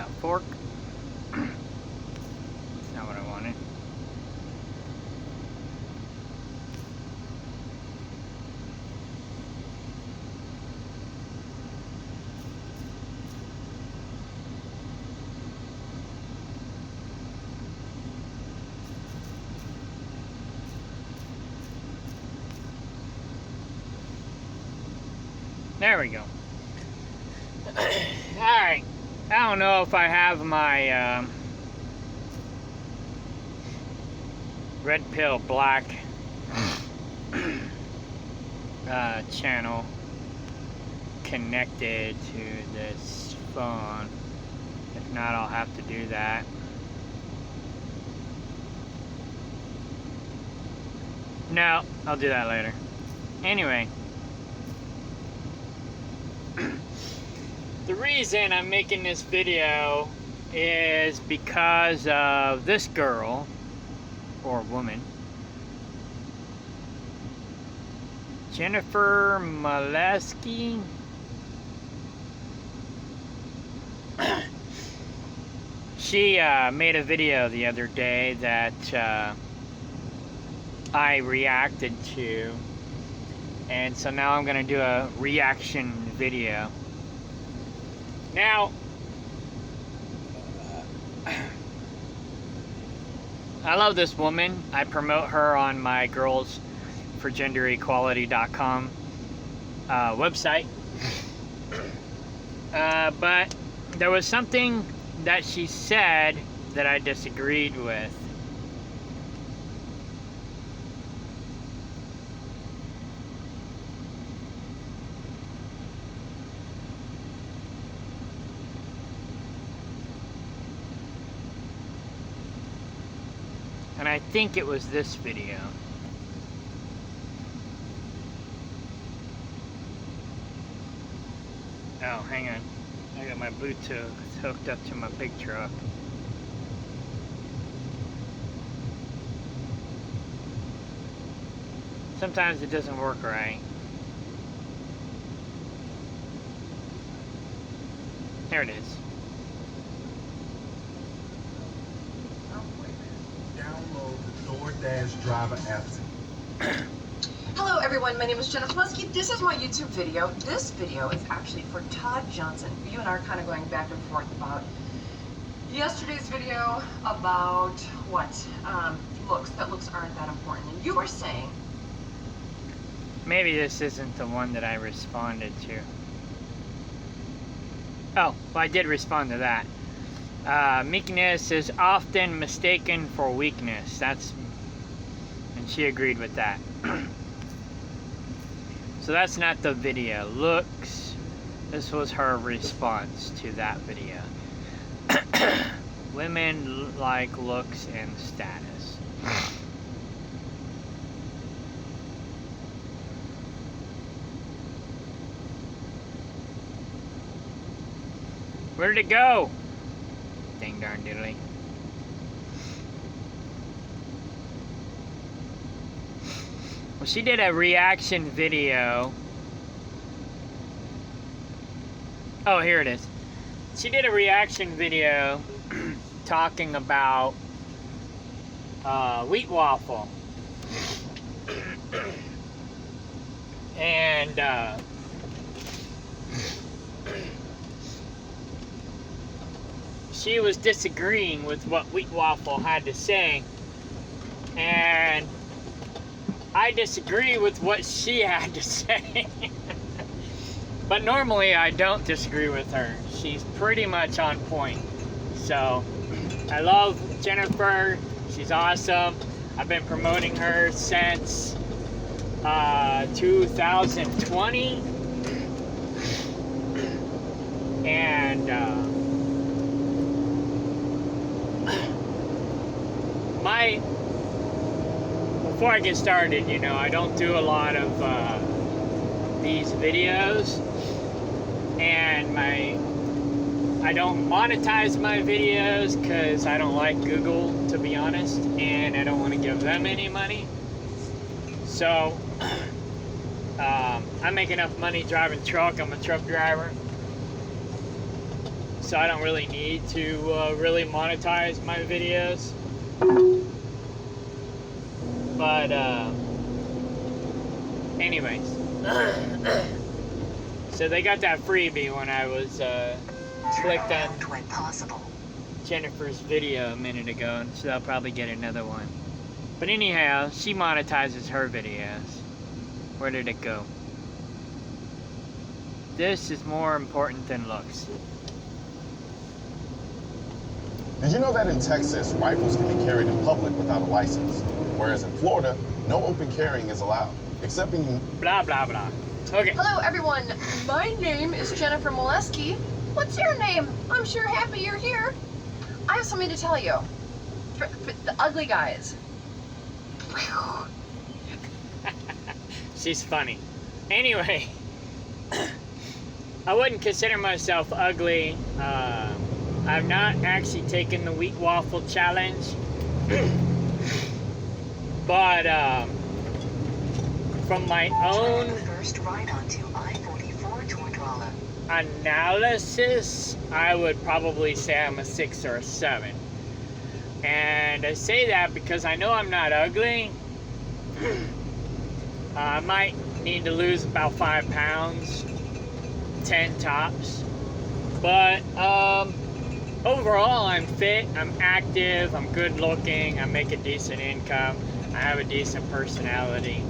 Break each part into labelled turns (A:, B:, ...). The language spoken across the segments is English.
A: the fork. That's not what I wanted. There we go. Alright. I don't know if I have my red pill black channel connected to this phone. If not, I'll have to do that. No, I'll do that later. Anyway. The reason I'm making this video is because of this girl, or woman, Jennifer Moleski. She made a video the other day that I reacted to, and so now I'm gonna do a reaction video. Now, I love this woman. I promote her on my girlsforgenderequality.com website. But there was something that she said that I disagreed with. And I think it was this video. Oh, hang on. I got my Bluetooth hooked up to my big truck. Sometimes it doesn't work right. There it is.
B: Download the DoorDash driver app.
C: Hello everyone, my name is Jennifer Moleski. This is my YouTube video. This video is actually for Todd Johnson. You and I are kind of going back and forth about yesterday's video about what? Looks. That looks aren't that important. And you were saying...
A: Maybe this isn't the one that I responded to. Oh, well I did respond to that. Meekness is often mistaken for weakness. And she agreed with that. So that's not the video. Looks. This was her response to that video. Women like looks and status. Where did it go? Dang darn diddly. Well, she did a reaction video. Oh, here it is. She did a reaction video talking about wheat waffle. And she was disagreeing with what Wheat Waffle had to say, and I disagree with what she had to say. But normally I don't disagree with her. She's pretty much on point. So I love Jennifer. She's awesome. I've been promoting her since 2020, and before I get started, you know, I don't do a lot of these videos, and I don't monetize my videos because I don't like Google, to be honest, and I don't want to give them any money. So I make enough money driving truck. I'm a truck driver. so I don't really need to really monetize my videos. But anyways, so they got that freebie when I was clicked on Jennifer's video a minute ago, and so I'll probably get another one. But anyhow, she monetizes her videos. Where did it go? This is more important than looks.
D: Did you know that in Texas, rifles can be carried in public without a license? Whereas in Florida, no open carrying is allowed, except in...
A: Blah, blah, blah. Okay.
C: Hello, everyone. My name is Jennifer Moleski. What's your name? I'm sure happy you're here. I have something to tell you. For the ugly guys.
A: She's funny. Anyway, I wouldn't consider myself ugly. I've not actually taken the wheat waffle challenge. But from my own analysis, I would probably say I'm a 6 or a 7. And I say that because I know I'm not ugly. I might need to lose about 5 pounds, 10 tops. But overall, I'm fit, I'm active, I'm good looking, I make a decent income, I have a decent personality.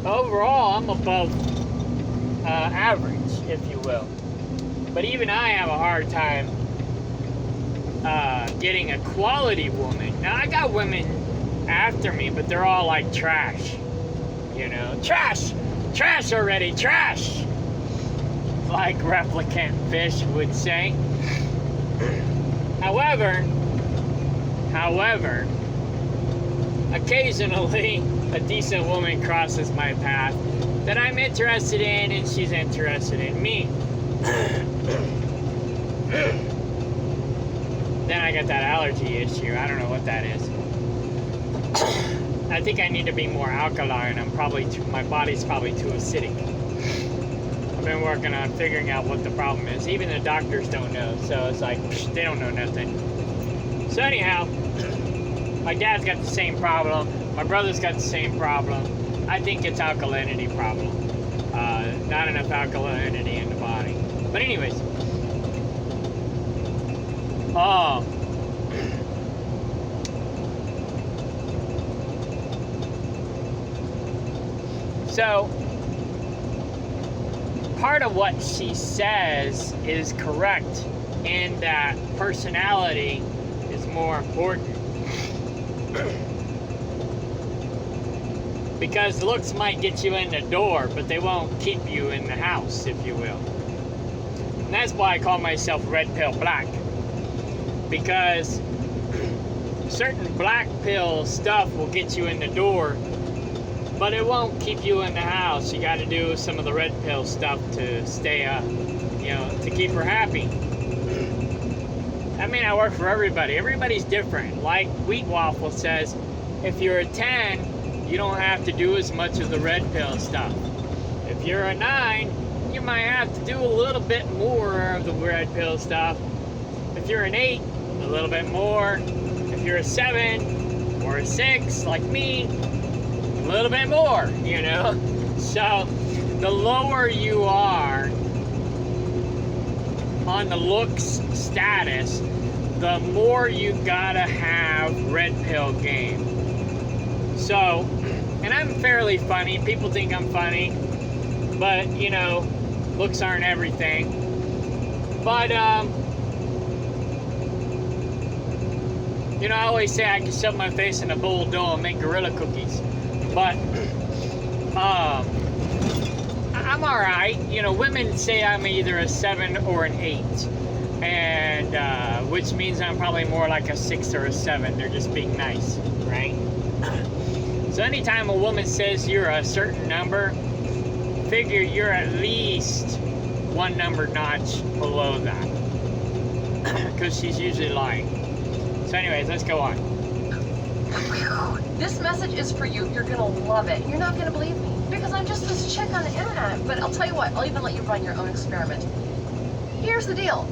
A: Overall, I'm above average, if you will. But even I have a hard time getting a quality woman. Now, I got women after me, but they're all like trash. You know, trash! Trash already, trash! Like replicant fish would say. However, occasionally a decent woman crosses my path that I'm interested in, and she's interested in me. Then I got that allergy issue. I don't know what that is. I think I need to be more alkaline. My body's probably too acidic. I've been working on figuring out what the problem is. Even the doctors don't know, so it's like, they don't know nothing. So anyhow, my dad's got the same problem. My brother's got the same problem. I think it's alkalinity problem. Not enough alkalinity in the body. But anyways. So, part of what she says is correct in that personality is more important. Because looks might get you in the door, but they won't keep you in the house, if you will. And that's why I call myself red pill black. Because certain black pill stuff will get you in the door, but it won't keep you in the house. You got to do some of the red pill stuff to stay, to keep her happy. That may not work for everybody. Everybody's different. Like Wheat Waffle says, if you're a 10, you don't have to do as much of the red pill stuff. If you're a 9, you might have to do a little bit more of the red pill stuff. If you're an 8, a little bit more. If you're a 7 or a 6, like me, a little bit more, you know? So, the lower you are on the looks status, the more you gotta have red pill game. So, and I'm fairly funny. People think I'm funny, but, looks aren't everything. But, I always say I can shove my face in a bowl of dough and make gorilla cookies. But, I'm alright. Women say I'm either a 7 or an 8. And, which means I'm probably more like a 6 or a 7. They're just being nice, right? So anytime a woman says you're a certain number, figure you're at least one number notch below that. Because she's usually lying. So anyways, let's go on.
C: This message is for you. You're gonna love it. You're not gonna believe me. because I'm just this chick on the internet. But I'll tell you what, I'll even let you run your own experiment. Here's the deal.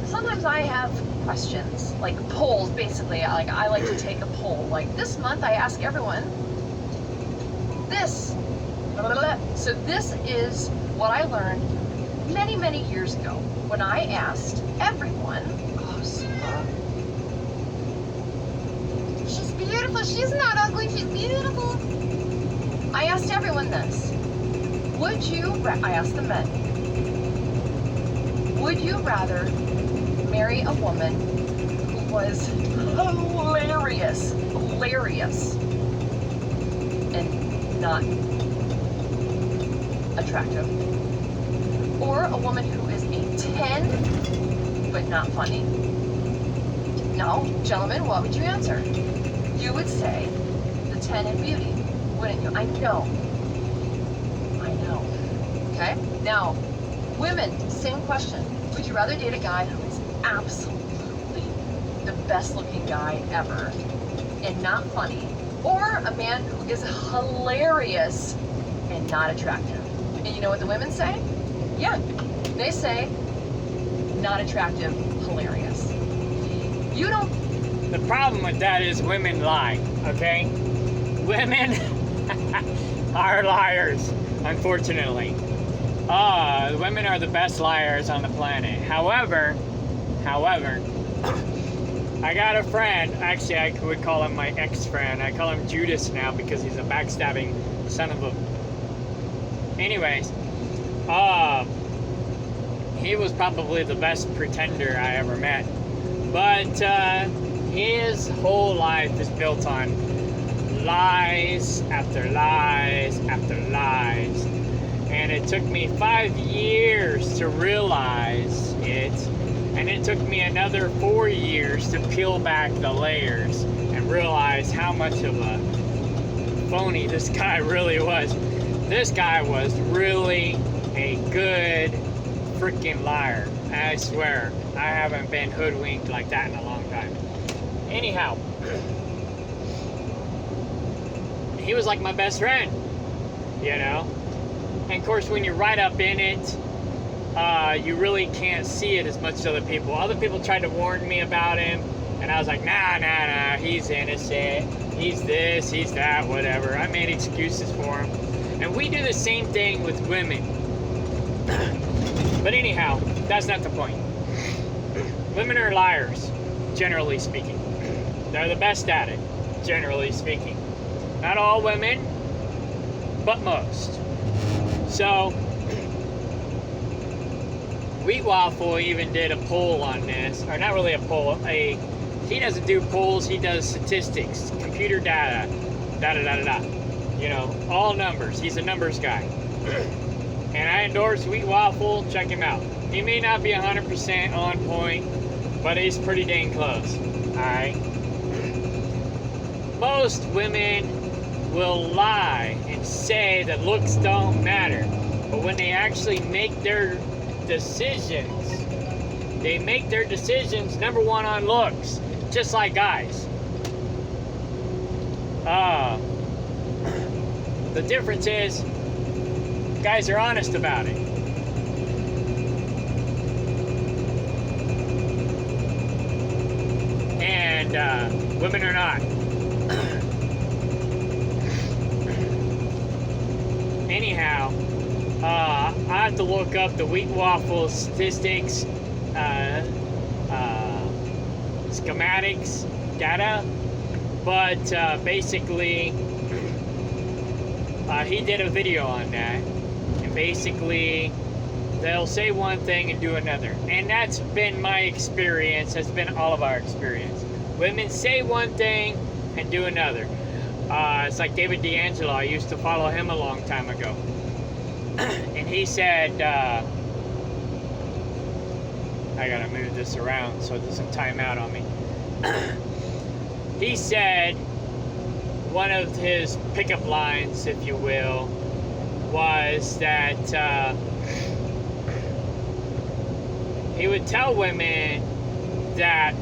C: Sometimes I have questions, like polls, basically. Like, I like to take a poll. Like, this month I ask everyone this. So this is what I learned many, many years ago when I asked everyone, oh, Super. She's beautiful. She's not ugly. She's beautiful. I asked everyone this. Would you, I asked the men, would you rather marry a woman who was hilarious, and not attractive, or a woman who is a 10 but not funny? No, gentlemen, what would you answer? You would say the 10 in beauty, wouldn't you? I know. Okay? Now, women, same question. Would you rather date a guy who is absolutely the best looking guy ever and not funny, or a man who is hilarious and not attractive? And you know what the women say? Yeah, they say not attractive, hilarious. You don't.
A: The problem with that is women lie, okay? Women are liars, unfortunately. Women are the best liars on the planet. However, I got a friend, actually I would call him my ex-friend. I call him Judas now because he's a backstabbing son of a... Anyways, he was probably the best pretender I ever met. But his whole life is built on lies after lies after lies. And it took me 5 years to realize it. And it took me another 4 years to peel back the layers and realize how much of a phony this guy really was. This guy was really a good freaking liar. I swear, I haven't been hoodwinked like that in a long time. Anyhow, he was like my best friend, you know? And of course, when you're right up in it, you really can't see it as much as other people. Other people tried to warn me about him, and I was like, nah, he's innocent. He's this, he's that, whatever. I made excuses for him. And we do the same thing with women. But anyhow, that's not the point. Women are liars, generally speaking. They're the best at it, generally speaking. Not all women, but most. So, Wheat Waffle even did a poll on this, or not really a poll, he doesn't do polls, he does statistics, computer data, you know, all numbers. He's a numbers guy. And I endorse Wheat Waffle, check him out. He may not be 100% on point, but he's pretty dang close, alright? Most women will lie and say that looks don't matter, but when they actually make their decisions, they make their decisions number one on looks, just like guys. The difference is guys are honest about it. And women are not. Anyhow, I have to look up the Wheat Waffle statistics, schematics, data, but basically, he did a video on that, and basically, they'll say one thing and do another, and that's been my experience, that's been all of our experience. Women say one thing and do another. It's like David D'Angelo. I used to follow him a long time ago. And he said, I gotta move this around so it doesn't time out on me. He said, one of his pickup lines, if you will, was that he would tell women that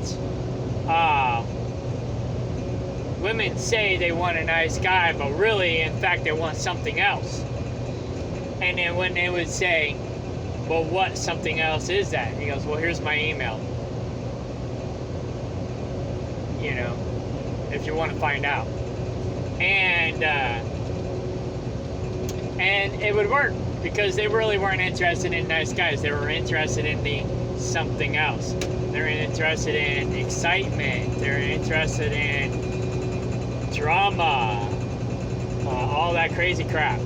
A: women say they want a nice guy, but really, in fact, they want something else. And then when they would say, well, what something else is that? He goes, well, here's my email. You know, if you want to find out. And it would work, because they really weren't interested in nice guys. They were interested in the something else. They're interested in excitement. They're interested in drama. All that crazy crap,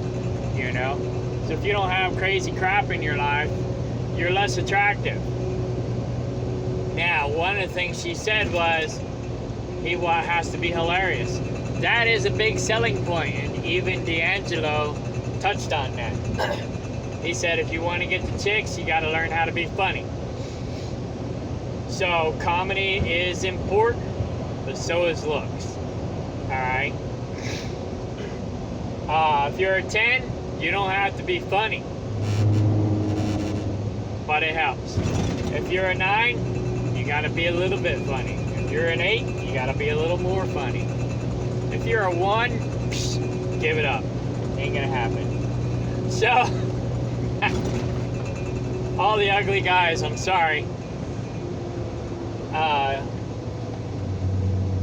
A: you know? So if you don't have crazy crap in your life, you're less attractive. Now, one of the things she said was, he has to be hilarious. That is a big selling point, and even D'Angelo touched on that. He said, if you want to get the chicks, you got to learn how to be funny. So, comedy is important, but so is looks. Alright? If you're a 10, you don't have to be funny. But it helps. If you're a 9, you got to be a little bit funny. If you're an 8, you got to be a little more funny. If you're a 1, give it up. Ain't gonna happen. So, all the ugly guys, I'm sorry.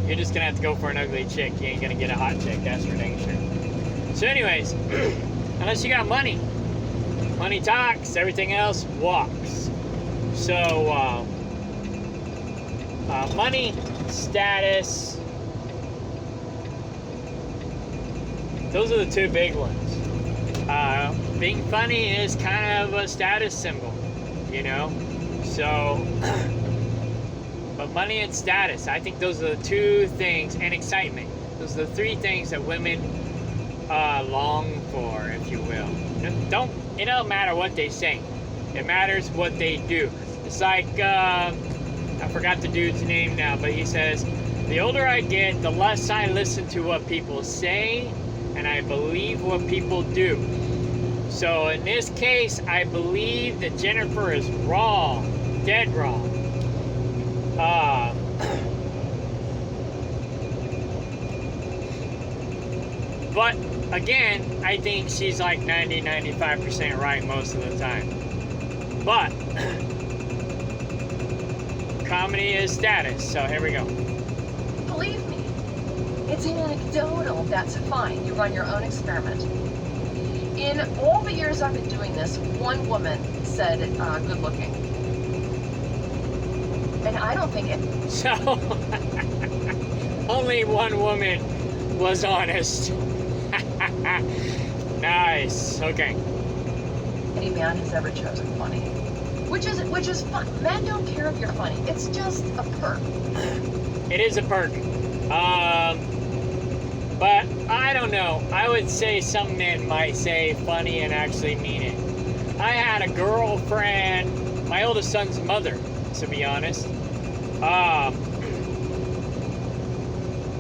A: You're just gonna have to go for an ugly chick. You ain't gonna get a hot chick, that's for dang sure. So anyways, unless you got money. Money talks, everything else walks. So, money, status, those are the two big ones. Being funny is kind of a status symbol, you know? So, but money and status, I think those are the two things, and excitement. Those are the three things that women long for, if you will. It don't matter what they say. It matters what they do. It's like, I forgot the dude's name now, but he says, the older I get, the less I listen to what people say, and I believe what people do. So in this case, I believe that Jennifer is wrong, dead wrong. But again, I think she's like 90-95% right most of the time. But comedy is status, so here we go.
C: Believe me, it's anecdotal. That's fine. You run your own experiment. In all the years I've been doing this, one woman said good looking. And I don't think it...
A: So, only one woman was honest. Nice. Okay.
C: Any man has ever chosen funny. Which is fun. Men don't care if you're funny. It's just a perk.
A: It is a perk. But I don't know. I would say some men might say funny and actually mean it. I had a girlfriend, my oldest son's mother, to be honest.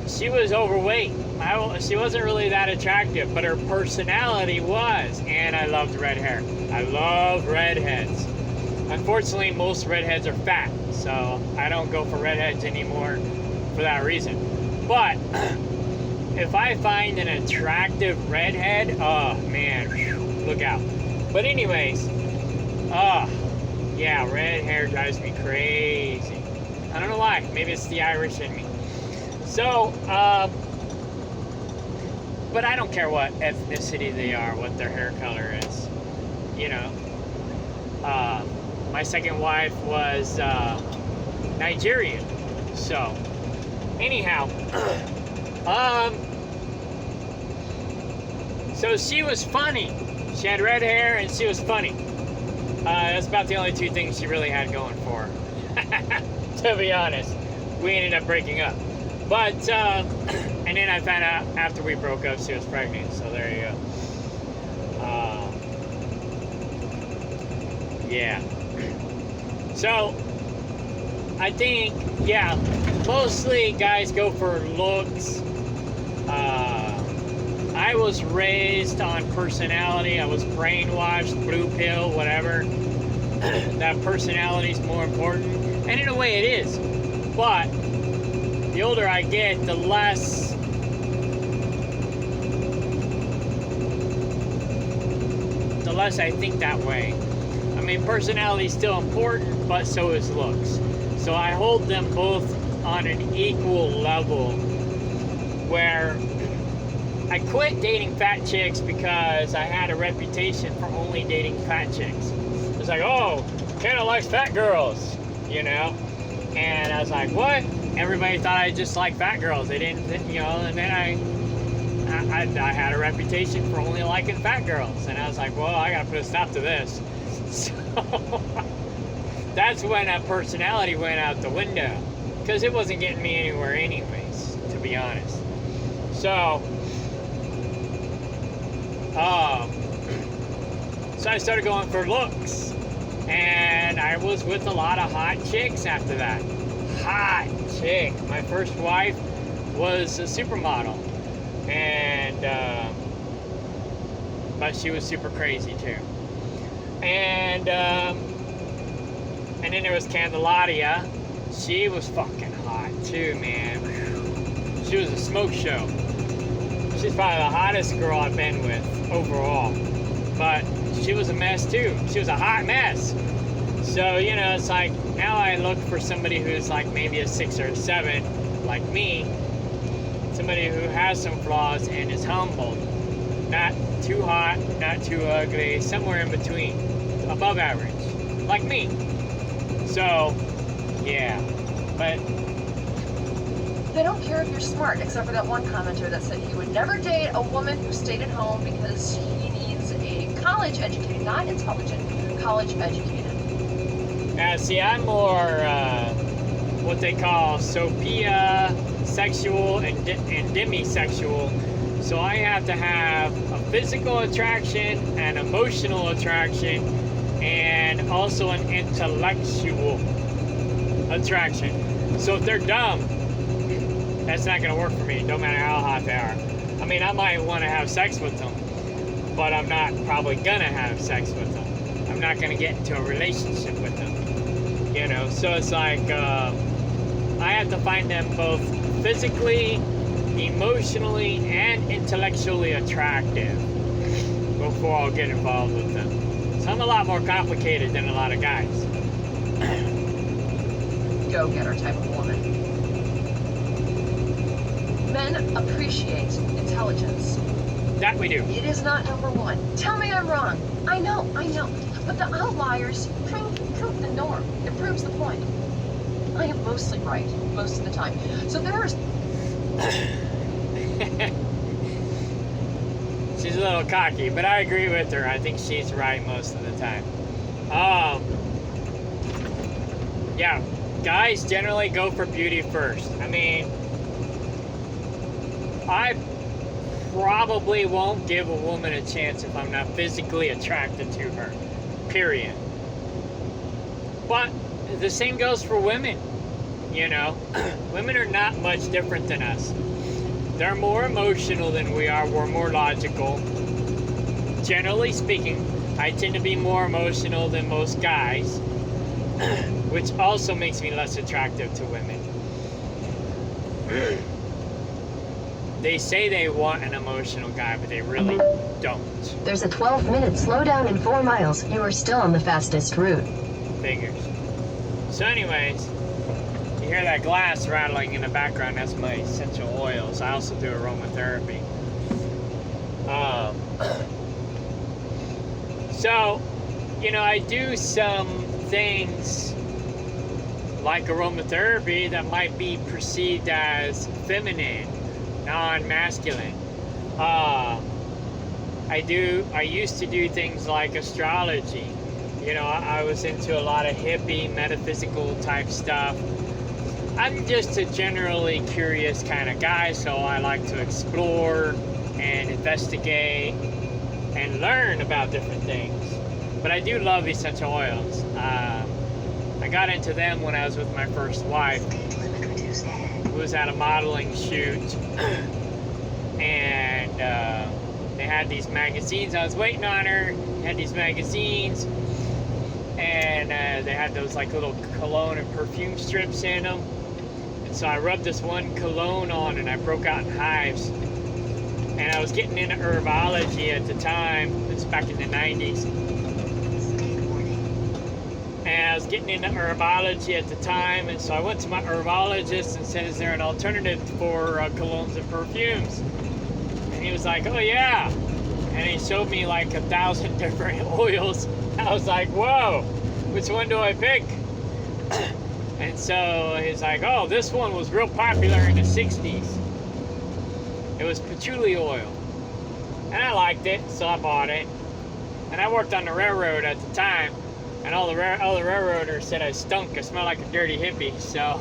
A: She was overweight. She wasn't really that attractive, but her personality was. And I loved red hair. I love redheads. Unfortunately, most redheads are fat, so I don't go for redheads anymore for that reason. But if I find an attractive redhead, oh man, look out. But anyways, yeah, red hair drives me crazy. I don't know why. Maybe it's the Irish in me. So, but I don't care what ethnicity they are, what their hair color is. You know, my second wife was Nigerian. So, anyhow, so she was funny. She had red hair and she was funny. That's about the only two things she really had going for her. To be honest, we ended up breaking up. But, and then I found out after we broke up she was pregnant, so there you go. Yeah. So, I think, yeah, mostly guys go for looks. I was raised on personality. I was brainwashed, blue pill, whatever. That personality is more important. And in a way it is. But the older I get, the less nevertheless, I think that way. I mean, personality is still important, but so is looks. So I hold them both on an equal level, where I quit dating fat chicks because I had a reputation for only dating fat chicks. It's like, oh, Kenna likes fat girls, you know? And I was like, what? Everybody thought I just liked fat girls. They didn't, you know, and then I had a reputation for only liking fat girls. And I was like, well, I gotta put a stop to this. So that's when that personality went out the window, because it wasn't getting me anywhere anyways, to be honest. So so I started going for looks, and I was with a lot of hot chicks after that. Hot chick. My first wife was a supermodel, and but she was super crazy too. And then there was Candelaria. She was fucking hot too, man. She was a smoke show. She's probably the hottest girl I've been with overall. But she was a mess too. She was a hot mess. So, you know, it's like, now I look for somebody who's like maybe a 6 or a 7, like me. Somebody who has some flaws and is humble. Not too hot, not too ugly, somewhere in between. Above average. Like me. So, yeah. But
C: They don't care if you're smart, except for that one commenter that said he would never date a woman who stayed at home because he needs a college educated, not intelligent, college educated.
A: see, I'm more what they call Sophia sexual and demisexual. So I have to have a physical attraction, an emotional attraction, and also an intellectual attraction. So if they're dumb, that's not going to work for me, no matter how hot they are. I mean, I might want to have sex with them, but I'm not probably going to have sex with them. I'm not going to get into a relationship with them. You know, so it's like, I have to find them both physically, emotionally, and intellectually attractive before I'll get involved with them. So I'm a lot more complicated than a lot of guys.
C: Go-getter type of woman. Men appreciate intelligence.
A: That we do.
C: It is not number one. Tell me I'm wrong. I know. But the outliers prove the norm. It proves the point. I am mostly right, most of the time. So there's...
A: She's a little cocky, but I agree with her. I think she's right most of the time. Yeah, guys generally go for beauty first. I mean, I probably won't give a woman a chance if I'm not physically attracted to her. Period. But the same goes for women. You know, women are not much different than us. They're more emotional than we are. We're more logical. Generally speaking, I tend to be more emotional than most guys, which also makes me less attractive to women. They say they want an emotional guy, but they really don't.
E: There's a 12-minute slowdown in 4 miles. You are still on the fastest route.
A: Figures. So anyways, you hear that glass rattling in the background. That's my essential oils. I also do aromatherapy. So, you know, I do some things like aromatherapy that might be perceived as feminine, non-masculine. I used to do things like astrology. You know, I was into a lot of hippie, metaphysical type stuff. I'm just a generally curious kind of guy, so I like to explore and investigate and learn about different things. But I do love essential oils. I got into them when I was with my first wife, who was at a modeling shoot, and they had these magazines. I was waiting on her. Had these magazines, and they had those like little cologne and perfume strips in them. And so I rubbed this one cologne on, and I broke out in hives. and I was getting into herbology at the time. It's back in the 90s. And I was getting into herbology at the time, and so I went to my herbologist and said, is there an alternative for colognes and perfumes? And he was like, oh yeah. And he showed me like 1,000 different oils. I was like, whoa, which one do I pick? And so he's like, oh, this one was real popular in the 60s. It was patchouli oil. And I liked it, so I bought it. And I worked on the railroad at the time, and all the railroaders said I stunk. I smelled like a dirty hippie, so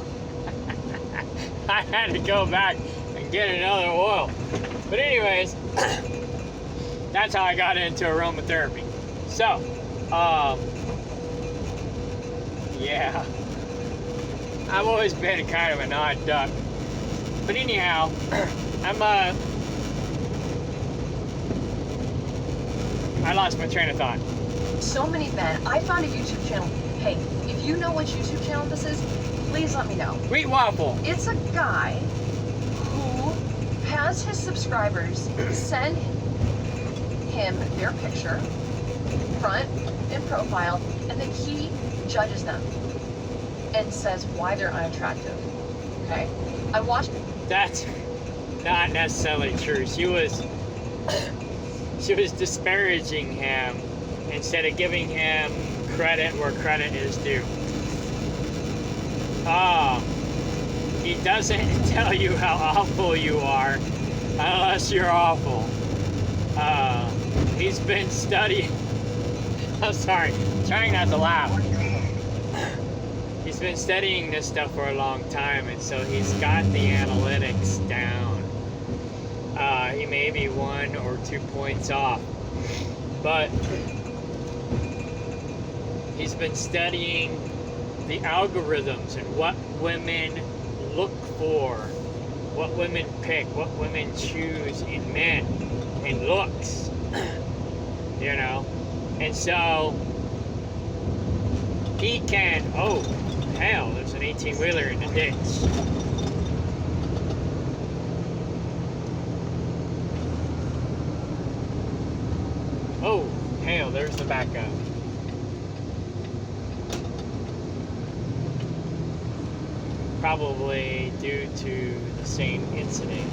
A: I had to go back and get another oil. But anyways, that's how I got into aromatherapy. So, yeah. I've always been kind of an odd duck. But anyhow, I lost my train of thought.
C: So many men. I found a YouTube channel. Hey, if you know which YouTube channel this is, please let me know.
A: Wheat waffle.
C: It's a guy who has his subscribers send him their picture, front and profile, and then he judges them and says why they're unattractive. Okay? I watched.
A: That's not necessarily true. She was disparaging him instead of giving him credit where credit is due. He doesn't tell you how awful you are unless you're awful. He's been studying. I'm sorry, trying not to laugh. He's been studying this stuff for a long time, and so he's got the analytics down. He may be 1 or 2 points off, but he's been studying the algorithms and what women look for, what women pick, what women choose in men, in looks, you know. And so he can, oh hell, there's an 18-wheeler in the ditch. Oh hell, there's the backup. Probably due to the same incident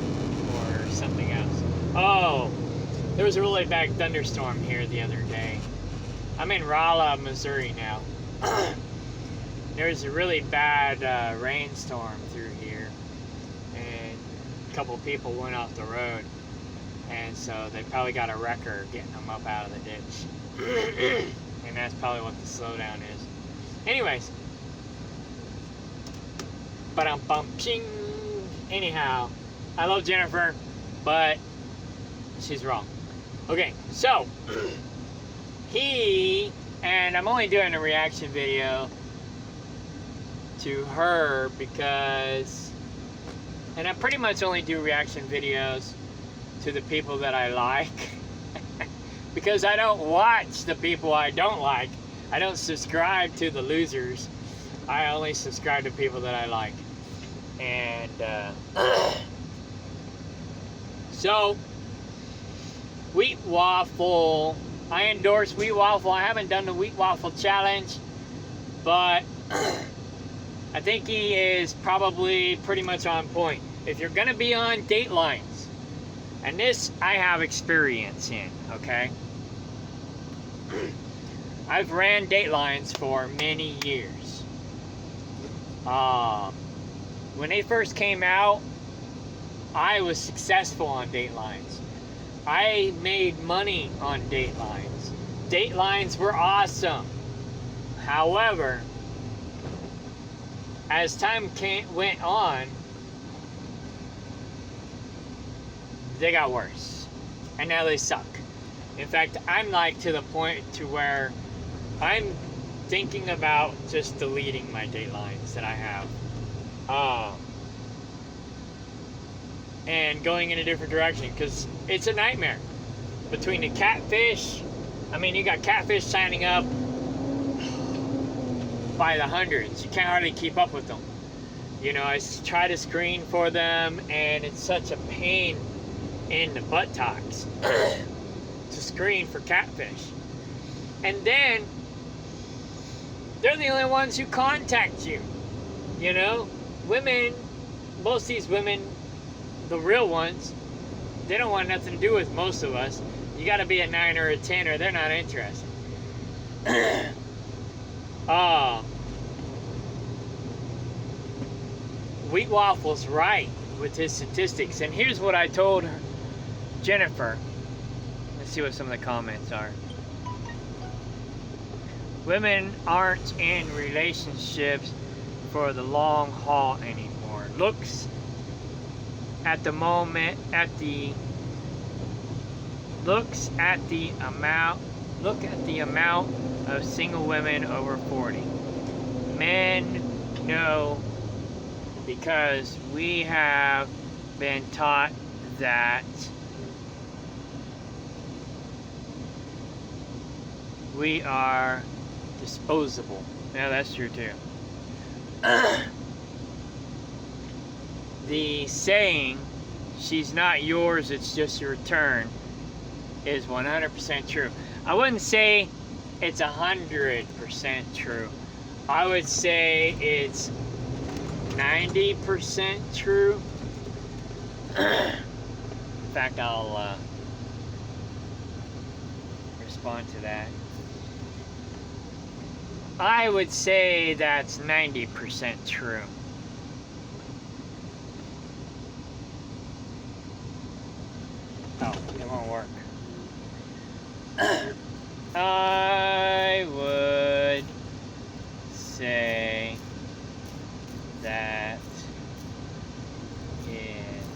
A: or something else. Oh, there was a really bad thunderstorm here the other day. I'm in Rolla, Missouri now. There's a really bad rainstorm through here, and a couple people went off the road, and so they probably got a wrecker getting them up out of the ditch. And that's probably what the slowdown is. Anyways, ba-dum-bum-ching. Anyhow, I love Jennifer, but she's wrong. Okay, so and I'm only doing a reaction video to her because, and I pretty much only do reaction videos to the people that I like because I don't watch the people I don't like. I don't subscribe to the losers. I only subscribe to people that I like. And so wheat waffle, I endorse wheat waffle. I haven't done the wheat waffle challenge, but I think he is probably pretty much on point. If you're gonna be on Datelines, and this I have experience in, okay? I've ran Datelines for many years. When they first came out, I was successful on Datelines. I made money on Datelines. Datelines were awesome. However, as time went on, they got worse. And now they suck. In fact, I'm like to the point to where I'm thinking about just deleting my Datelines that I have. And going in a different direction, because it's a nightmare. Between the catfish, I mean, you got catfish signing up by the hundreds. You can't hardly keep up with them. You know, I try to screen for them, and it's such a pain in the buttocks to screen for catfish. And then they're the only ones who contact you. You know, women, most of these women, the real ones, they don't want nothing to do with most of us. You got to be a 9 or a 10 or they're not interested. Wheat Waffle's right with his statistics. And here's what I told Jennifer. Let's see what some of the comments are. Women aren't in relationships for the long haul anymore. Looks at the amount of single women over 40. Men know, because we have been taught that we are disposable. Yeah, that's true too. The saying, she's not yours, it's just your turn, is 100% true. I wouldn't say it's 100% true. I would say it's 90% true. In fact, I'll respond to that. I would say that's 90% true. Oh, it won't work. I would say that is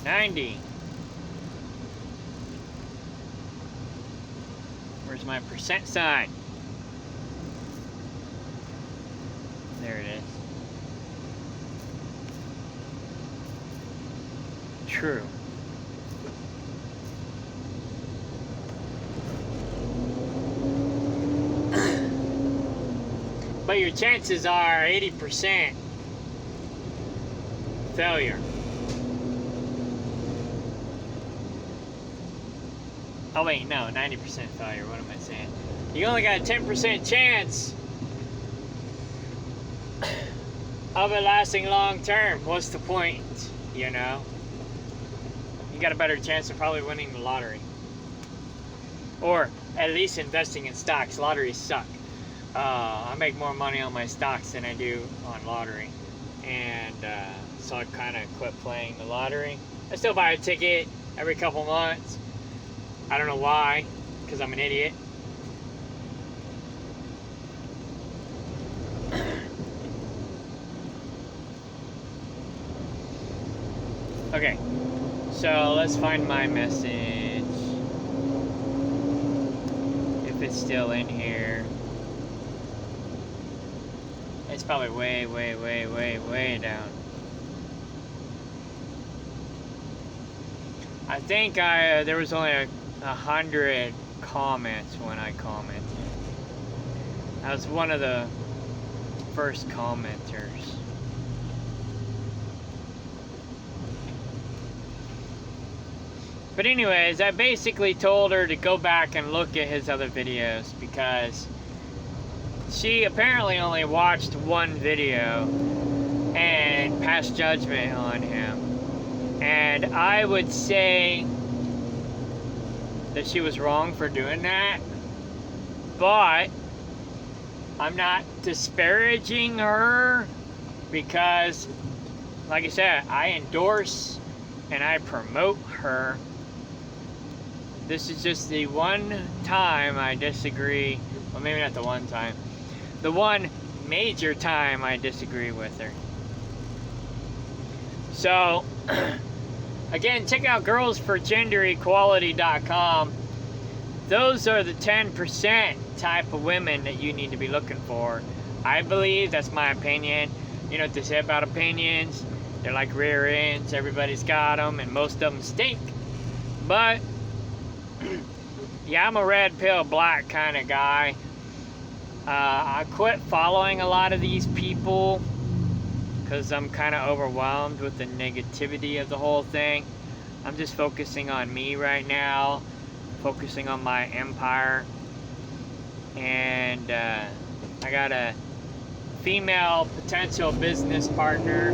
A: 90. Where's my percent sign? There it is. True. But your chances are 80% failure. Oh wait, no, 90% failure. What am I saying? You only got a 10% chance of it lasting long term. What's the point? You know? You got a better chance of probably winning the lottery. Or at least investing in stocks. Lotteries suck. I make more money on my stocks than I do on lottery. And so I kind of quit playing the lottery. I still buy a ticket every couple months. I don't know why, because I'm an idiot. Okay, so let's find my message. If it's still in here. It's probably way down. I think there was only 100 comments when I commented. I was one of the first commenters. But anyways, I basically told her to go back and look at his other videos because she apparently only watched one video and passed judgment on him. And I would say that she was wrong for doing that. But I'm not disparaging her because, like I said, I endorse and I promote her. This is just the one time I disagree. Well, maybe not the one time. The one major time I disagree with her. So, again, check out girlsforgenderequality.com. Those are the 10% type of women that you need to be looking for. I believe, that's my opinion. You know what they say about opinions? They're like rear ends. Everybody's got them, and most of them stink. But, yeah, I'm a red pill, black kind of guy. I quit following a lot of these people because I'm kind of overwhelmed with the negativity of the whole thing. I'm just focusing on me right now, focusing on my empire. And I got a female potential business partner,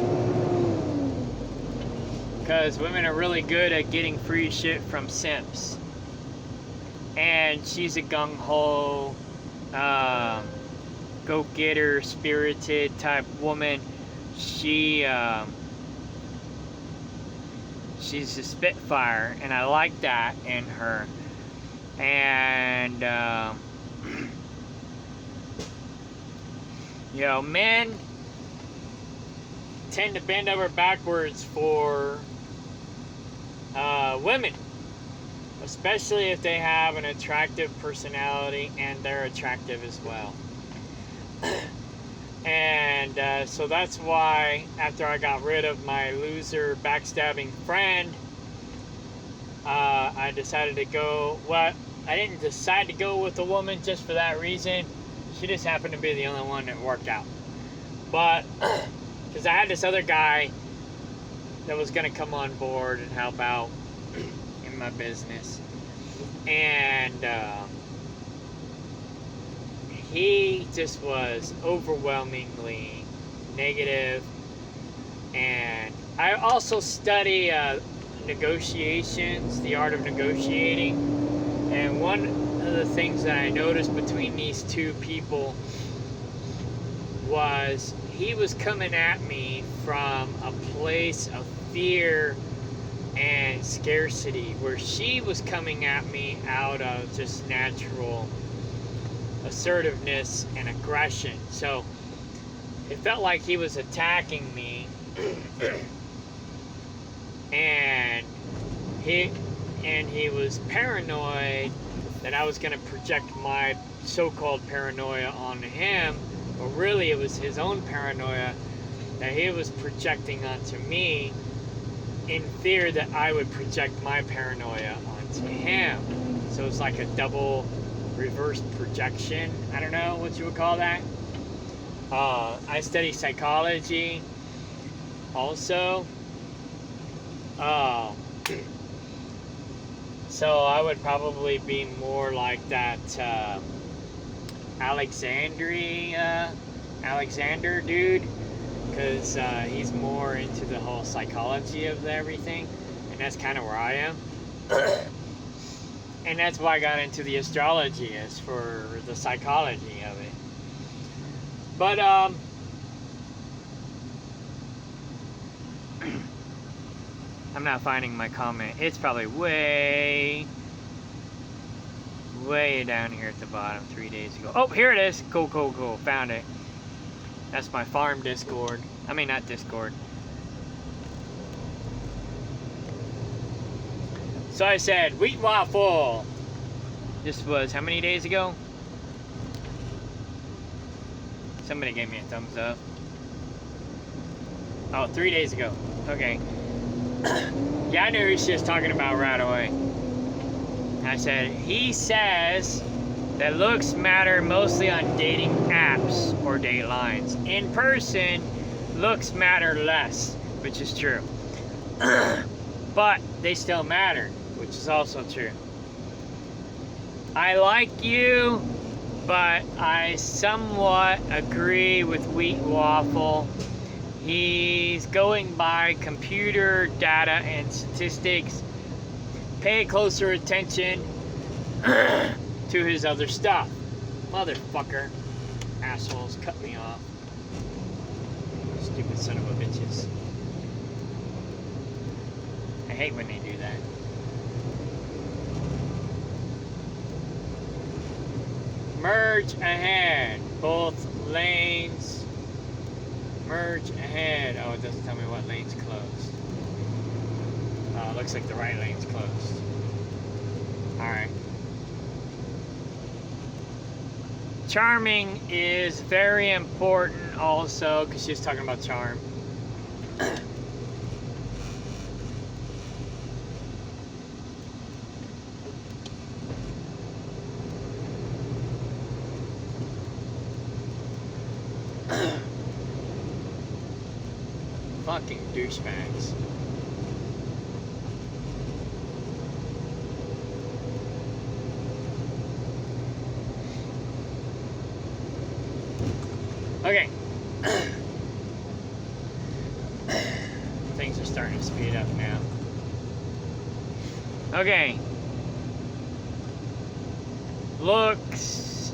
A: because women are really good at getting free shit from simps. And she's a gung-ho, go-getter, spirited type woman. She's a spitfire, and I like that in her. And you know, men tend to bend over backwards for women, especially if they have an attractive personality and they're attractive as well. And so that's why, after I got rid of my loser backstabbing friend, I decided to go, well, I didn't decide to go with a woman just for that reason. She just happened to be the only one that worked out. But, because I had this other guy that was going to come on board and help out in my business. And he just was overwhelmingly negative. And I also study negotiations, the art of negotiating. And one of the things that I noticed between these two people was he was coming at me from a place of fear and scarcity, where she was coming at me out of just natural assertiveness and aggression. So it felt like he was attacking me, and he was paranoid that I was going to project my so-called paranoia onto him, but really it was his own paranoia that he was projecting onto me, in fear that I would project my paranoia onto him. So it's like a double reverse projection. I don't know what you would call that. I study psychology also. So I would probably be more like that Alexander dude, because he's more into the whole psychology of everything, and that's kind of where I am. And that's why I got into the astrology, is for the psychology of it. But I'm not finding my comment. It's probably way down here at the bottom 3 days ago. Oh, here it is. Cool. Found it. That's my farm Discord. I mean, not Discord. So I said, wheat waffle. This was how many days ago? Somebody gave me a thumbs up. Oh, 3 days ago. Okay. Yeah, I knew who she was talking about right away. I said, he says that looks matter mostly on dating apps or date lines. In person, looks matter less, which is true. But they still matter, which is also true. I like you, but I somewhat agree with Wheat Waffle. He's going by computer data and statistics. Pay closer attention to his other stuff. Motherfucker. Assholes, cut me off. Stupid son of a bitches. I hate when they do that. Merge ahead. Both lanes. Merge ahead. Oh, it doesn't tell me what lane's closed. Looks like the right lane's closed. Alright. Charming is very important also, because she's talking about charm. Fucking douchebags. Okay. Things are starting to speed up now. Okay. Looks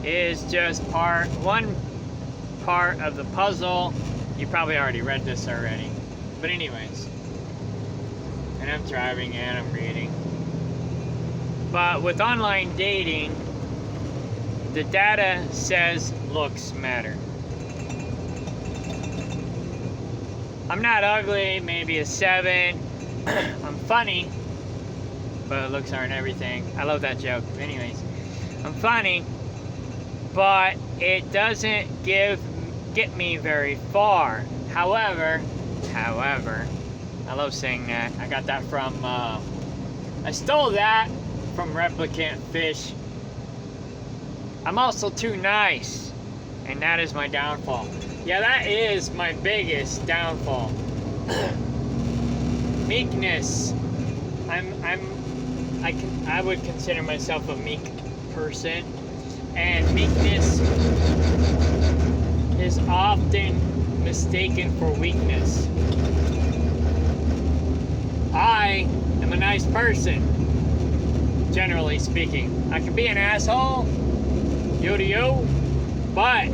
A: is just one part of the puzzle. You probably already read this already. But anyways. And I'm driving and I'm reading. But with online dating, the data says looks matter. I'm not ugly, maybe a 7. I'm funny, but looks aren't everything. I love that joke. Anyways, I'm funny, but it doesn't get me very far. However, I love saying that. I got that from, I stole that from Replicant Fish. I'm also too nice, and that is my downfall. Yeah, that is my biggest downfall. Meekness. I would consider myself a meek person, and meekness is often mistaken for weakness. I am a nice person, generally speaking. I can be an asshole, yo, but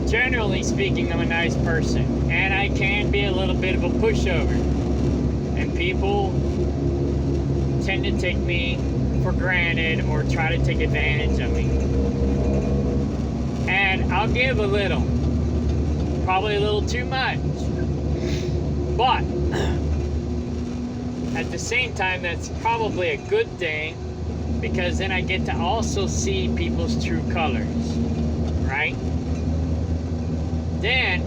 A: generally speaking, I'm a nice person, and I can be a little bit of a pushover, and people tend to take me for granted or try to take advantage of me. And I'll give a little, probably a little too much, but at the same time, that's probably a good thing, because then I get to also see people's true colors, right? Then,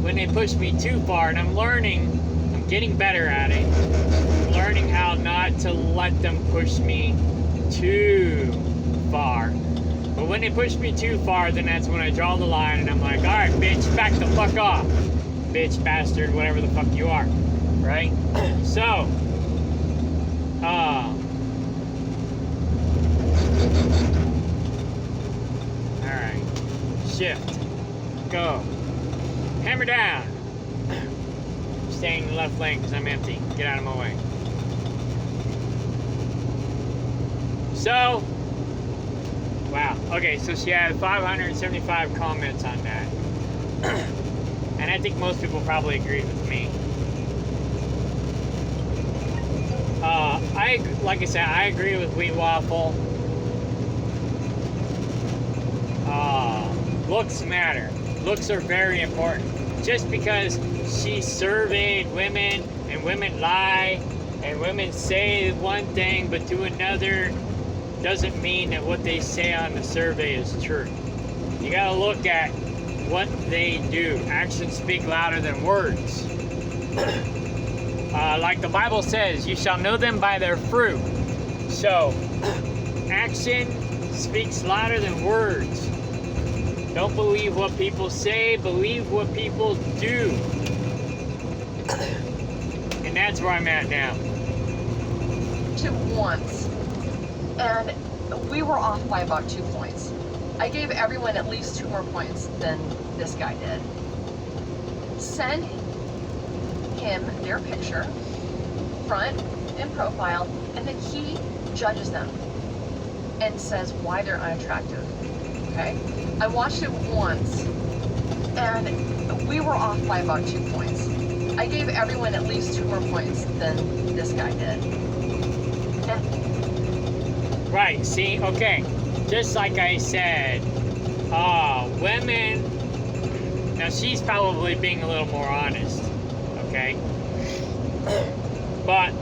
A: when they push me too far, and I'm getting better at it, I'm learning how not to let them push me too far. But when they push me too far, then that's when I draw the line, and I'm like, alright, bitch, back the fuck off. Bitch, bastard, whatever the fuck you are, right? So, alright, shift, go, hammer down, staying in the left lane because I'm empty, get out of my way. So, wow, okay, so she had 575 comments on that. And I think most people probably agree with me. Like I said, I agree with Wheat Waffle. Looks matter. Looks are very important. Just because she surveyed women, and women lie, and women say one thing but do another, doesn't mean that what they say on the survey is true. You gotta look at what they do. Actions speak louder than words. Like the Bible says, you shall know them by their fruit. So, action speaks louder than words. Don't believe what people say, believe what people do. And that's where I'm at now.
C: To once, and we were off by about 2 points. I gave everyone at least 2 more points than this guy did. Send him their picture, front and profile, and then he judges them and says why they're unattractive. Okay? I watched it once, and we were off by about 2 points. I gave everyone at least 2 more points than this guy did. And
A: right, see, okay. Just like I said, women, now she's probably being a little more honest, okay? But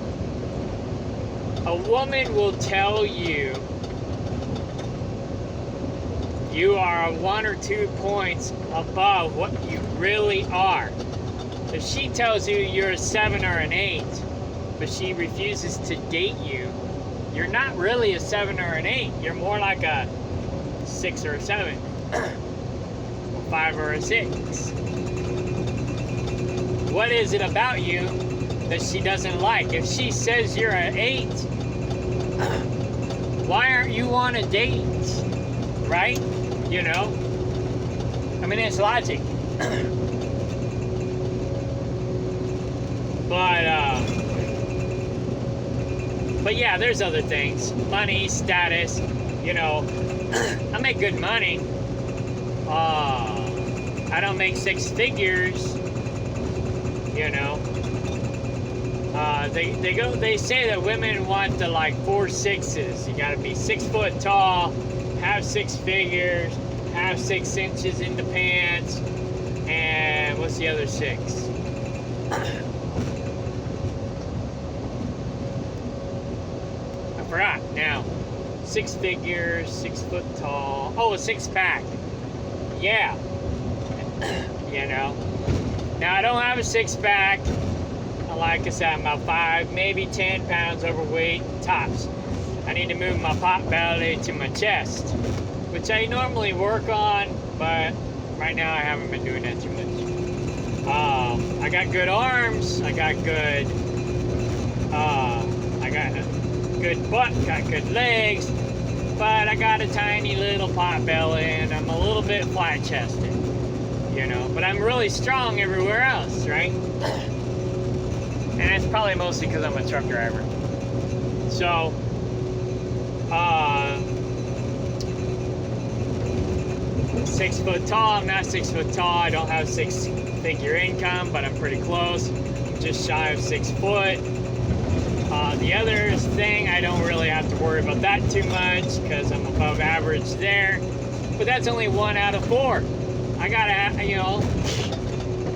A: a woman will tell you you are 1 or 2 points above what you really are. If she tells you you're a 7 or an 8, but she refuses to date you, you're not really a 7 or an 8. You're more like a 6 or a 7. Or 5 or a 6. What is it about you that she doesn't like? If she says you're an 8, why aren't you on a date? right? You know? I mean, it's logic. But yeah, there's other things. Money, status, you know. I make good money. I don't make six figures, you know. They say that women want the like 4 6s. You gotta be 6 foot tall, have 6 figures, have 6 inches in the pants, and what's the other 6? I forgot now. 6 figures, 6 foot tall. Oh, a 6-pack. Yeah. You know. Now I don't have a 6-pack. Like I said, I'm about 5, maybe 10 pounds overweight, tops. I need to move my pot belly to my chest, which I normally work on, but right now I haven't been doing that too much. I got good arms, I got good butt, got good legs, but I got a tiny little pot belly and I'm a little bit flat chested, you know, but I'm really strong everywhere else, right? And it's probably mostly because I'm a truck driver. So, 6 foot tall. I'm not 6 foot tall. I don't have 6-figure income, but I'm pretty close. I'm just shy of 6 foot. The other thing, I don't really have to worry about that too much because I'm above average there. But that's only 1 out of 4. I gotta, you know,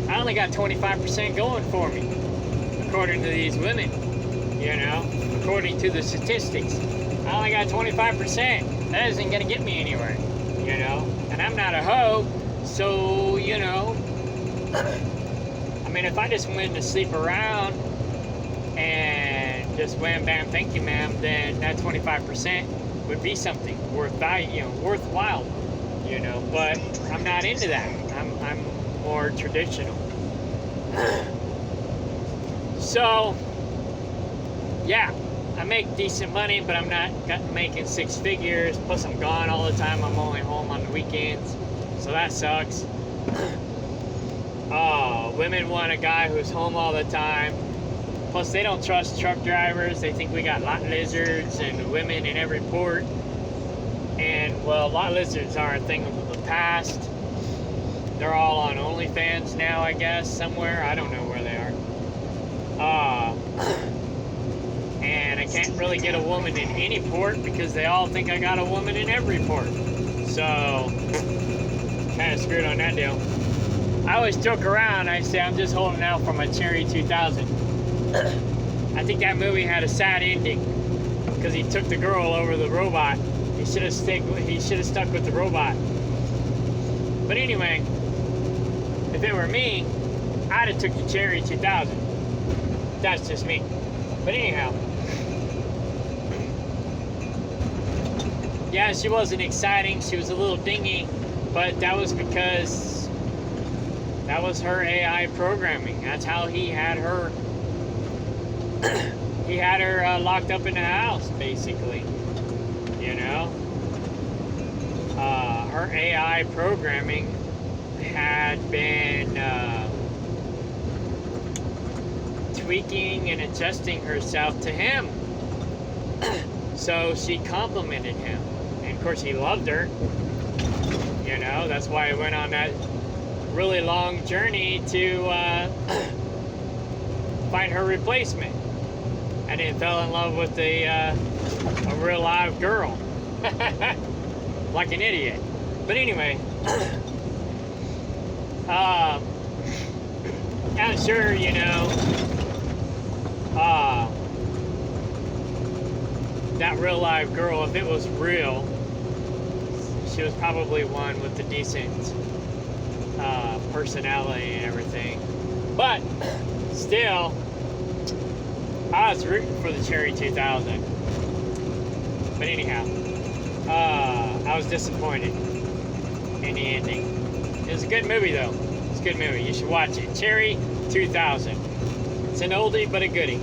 A: I only got 25% going for me, according to these women, you know, according to the statistics. I only got 25%. That isn't gonna get me anywhere, you know, and I'm not a hoe, so, you know, I mean, if I just went to sleep around and just wham bam thank you ma'am, then that 25% would be something worth value, you know, worthwhile, you know, but I'm not into that. I'm more traditional. So, yeah, I make decent money, but I'm not making 6 figures. Plus, I'm gone all the time. I'm only home on the weekends, so that sucks. Women want a guy who's home all the time. Plus, they don't trust truck drivers. They think we got lot lizards and women in every port. And, well, lot lizards are a thing of the past. They're all on OnlyFans now, I guess, somewhere. I don't know where they are. And I can't really get a woman in any port because they all think I got a woman in every port. So, kind of screwed on that deal. I always joke around. I say I'm just holding out for my Cherry 2000. I think that movie had a sad ending because he took the girl over the robot. He should have stuck with the robot. But anyway, if it were me, I'd have took the Cherry 2000. That's just me. But anyhow, yeah, she wasn't exciting. She was a little dingy, but that was because that was her AI programming. That's how he had her. He had her locked up in the house, basically. You know, her AI programming had been tweaking and adjusting herself to him. So she complimented him, and of course he loved her. You know, that's why I went on that really long journey to find her replacement. And then fell in love with a real live girl. Like an idiot. But anyway, I'm sure, you know, that real live girl, if it was real, she was probably one with a decent personality and everything. But still, I was rooting for the Cherry 2000. But anyhow, I was disappointed in the ending. It was a good movie though. It's a good movie. You should watch it. Cherry 2000. It's an oldie but a goodie.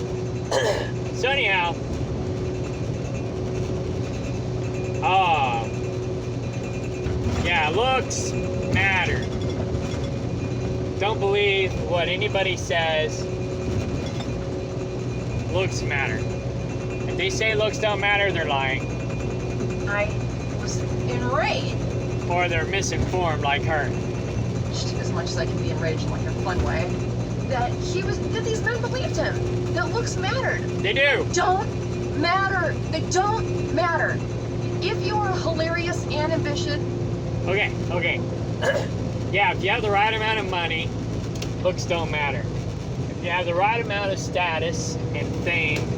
A: So anyhow, Yeah, looks matter. Don't believe what anybody says. Looks matter. If they say looks don't matter, they're lying.
C: I was enraged.
A: Or they're misinformed like her.
C: As much as I can be enraged in like a fun way. That these men believed him. That looks mattered.
A: They do.
C: Don't matter. They don't matter. If you are hilarious and ambitious.
A: Okay. Yeah, if you have the right amount of money, looks don't matter. If you have the right amount of status and fame,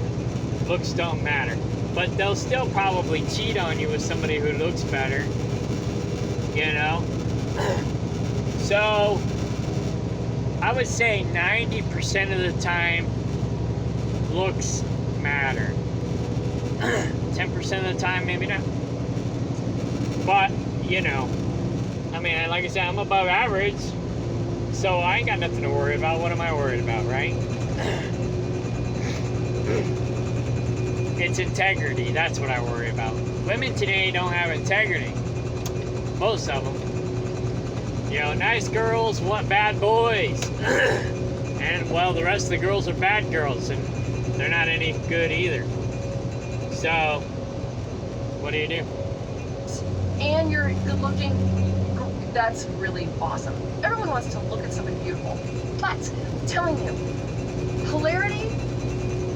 A: looks don't matter. But they'll still probably cheat on you with somebody who looks better. You know? So, I would say 90% of the time, looks matter. 10% of the time, maybe not. But, you know, I mean, like I said, I'm above average, so I ain't got nothing to worry about. What am I worried about, right? It's integrity. That's what I worry about. Women today don't have integrity. Most of them. You know, nice girls want bad boys. And, well, the rest of the girls are bad girls, and they're not any good either. So, what do you do?
C: And you're good looking, that's really awesome. Everyone wants to look at something beautiful. But, I'm telling you, hilarity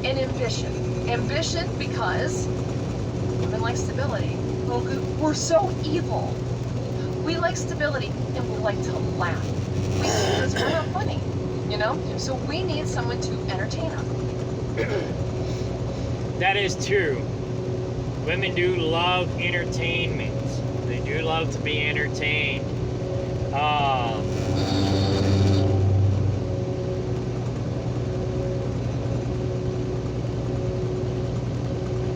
C: and ambition. Ambition because women like stability. We're so evil. We like stability and we like to laugh. Because we're not funny, you know? So we need someone to entertain us.
A: That is true. Women do love entertainment. They do love to be entertained.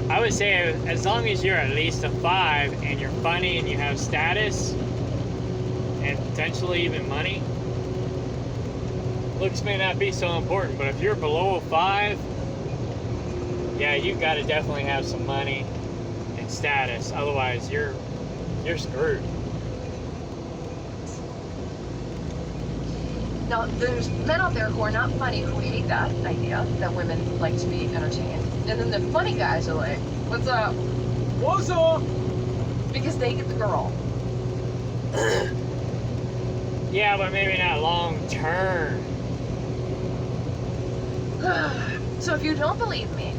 A: I would say as long as you're at least a 5 and you're funny and you have status and potentially even money, looks may not be so important. But if you're below a 5, yeah, you've got to definitely have some money and status. Otherwise, you're screwed.
C: Now, there's men out there who are not funny who hate that idea that women like to be entertained. And then the funny guys are like, what's up? What's up? Because they get the girl.
A: Yeah, but maybe not long term.
C: So if you don't believe me,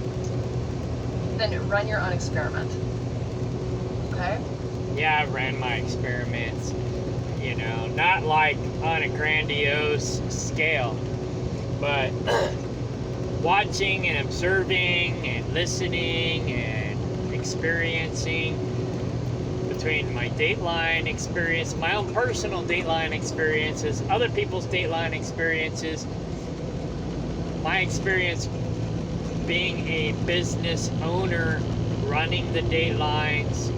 C: then run your own experiment. Okay?
A: Yeah, I ran my experiments. You know, not like on a grandiose scale, but watching and observing and listening and experiencing between my Dateline experience, my own personal Dateline experiences, other people's Dateline experiences, my experience being a business owner, running the Datelines,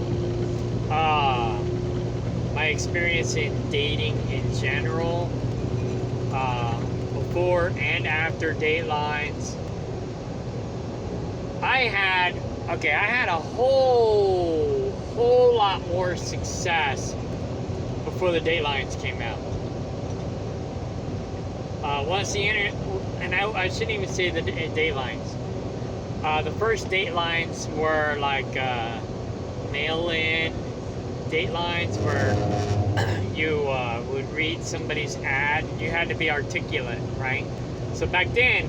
A: my experience in dating in general, before and after Datelines. I had a whole lot more success before the Datelines came out. Once the internet, and I shouldn't even say the Datelines. The first Datelines were like mail-in Datelines where you would read somebody's ad. You had to be articulate, right? So back then,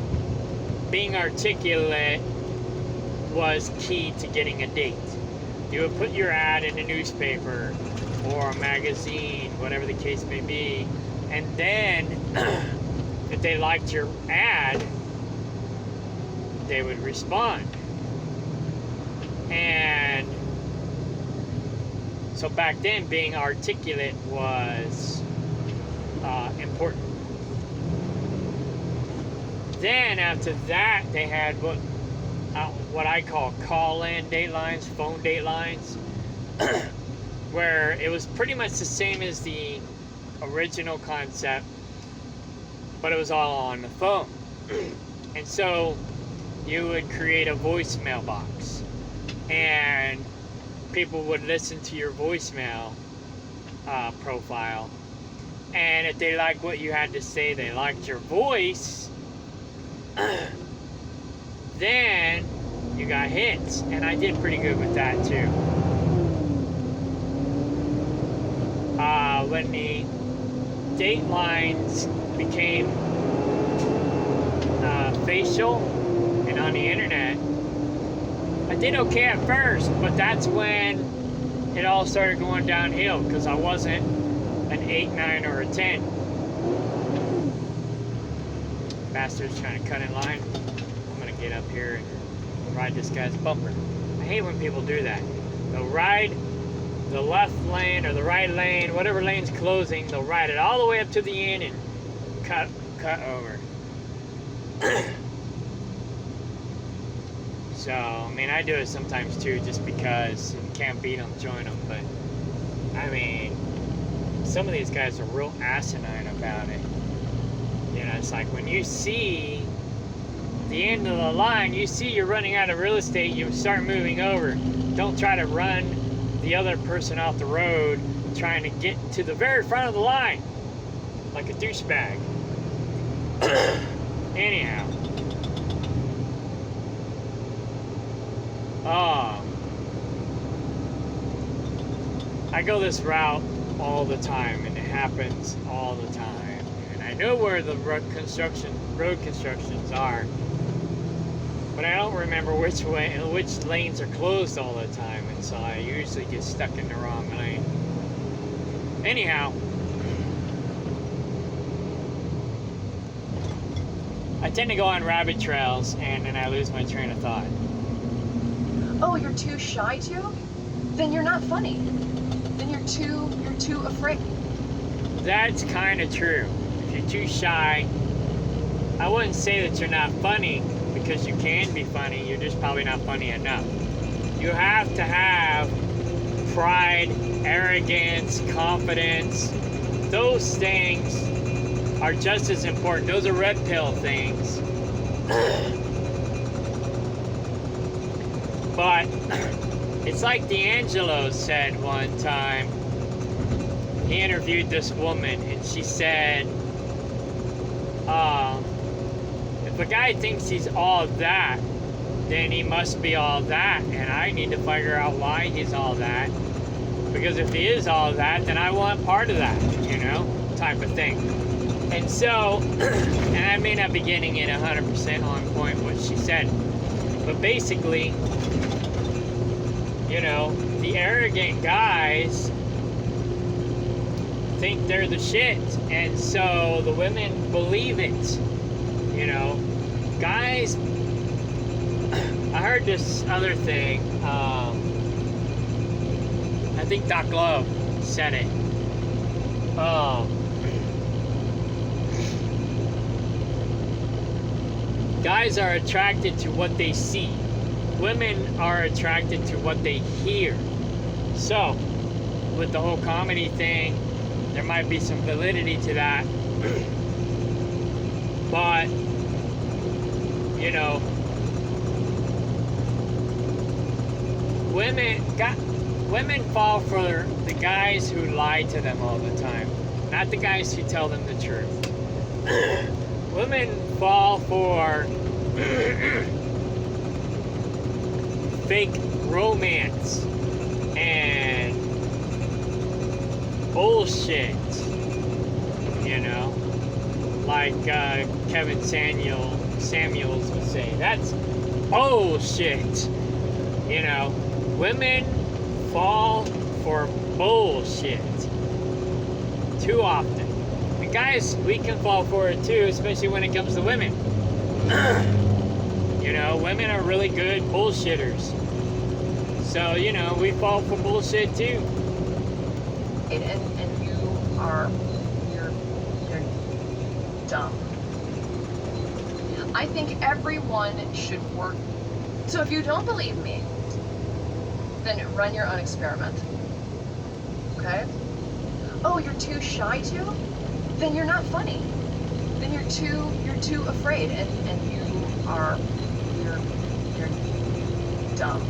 A: being articulate was key to getting a date. You would put your ad in a newspaper or a magazine, whatever the case may be, and then if they liked your ad, they would respond. And so back then, being articulate was important. Then after that, they had what I call call-in Datelines, phone Datelines, where it was pretty much the same as the original concept, but it was all on the phone. And so you would create a voicemail box, and people would listen to your voicemail profile. And if they like what you had to say, they liked your voice, then you got hits. And I did pretty good with that too. When the date lines became facial and on the internet, I did okay at first, but that's when it all started going downhill because I wasn't an 8, 9, or a 10. Bastard's trying to cut in line. I'm gonna get up here and ride this guy's bumper. I hate when people do that. They'll ride the left lane or the right lane, whatever lane's closing, they'll ride it all the way up to the end and cut over. So, I mean, I do it sometimes too, just because if you can't beat them, join them. But, I mean, some of these guys are real asinine about it. You know, it's like when you see the end of the line, you see you're running out of real estate, you start moving over. Don't try to run the other person off the road trying to get to the very front of the line like a douchebag. Anyhow. I go this route all the time, and it happens all the time. And I know where the road constructions are, but I don't remember which lanes are closed all the time, and so I usually get stuck in the wrong lane. Anyhow, I tend to go on rabbit trails, and then I lose my train of thought.
C: Oh, you're too shy to? Then you're not funny. Then you're too afraid.
A: That's kind of true. If you're too shy, I wouldn't say that you're not funny, because you can be funny, you're just probably not funny enough. You have to have pride, arrogance, confidence. Those things are just as important. Those are red pill things. But it's like D'Angelo said one time. He interviewed this woman, and she said, if a guy thinks he's all that, then he must be all that, and I need to figure out why he's all that. Because if he is all that, then I want part of that, you know, type of thing. And so, and I may not be getting it 100% on point what she said, but basically, you know, the arrogant guys think they're the shit, and so the women believe it. You know, guys, I heard this other thing, I think Doc Love said it. Guys are attracted to what they see. Women are attracted to what they hear. So, with the whole comedy thing, there might be some validity to that. But, you know, women fall for the guys who lie to them all the time, not the guys who tell them the truth. Women fall for fake romance and bullshit, you know, like Kevin Samuels would say. That's bullshit. You know, women fall for bullshit too often. And guys, we can fall for it too, especially when it comes to women. You know, women are really good bullshitters. So, you know, we fall for bullshit too.
C: And you're dumb. I think everyone should work. So if you don't believe me, then run your own experiment. Okay? Oh, you're too shy to? Then you're not funny. Then you're too afraid, and you're dumb.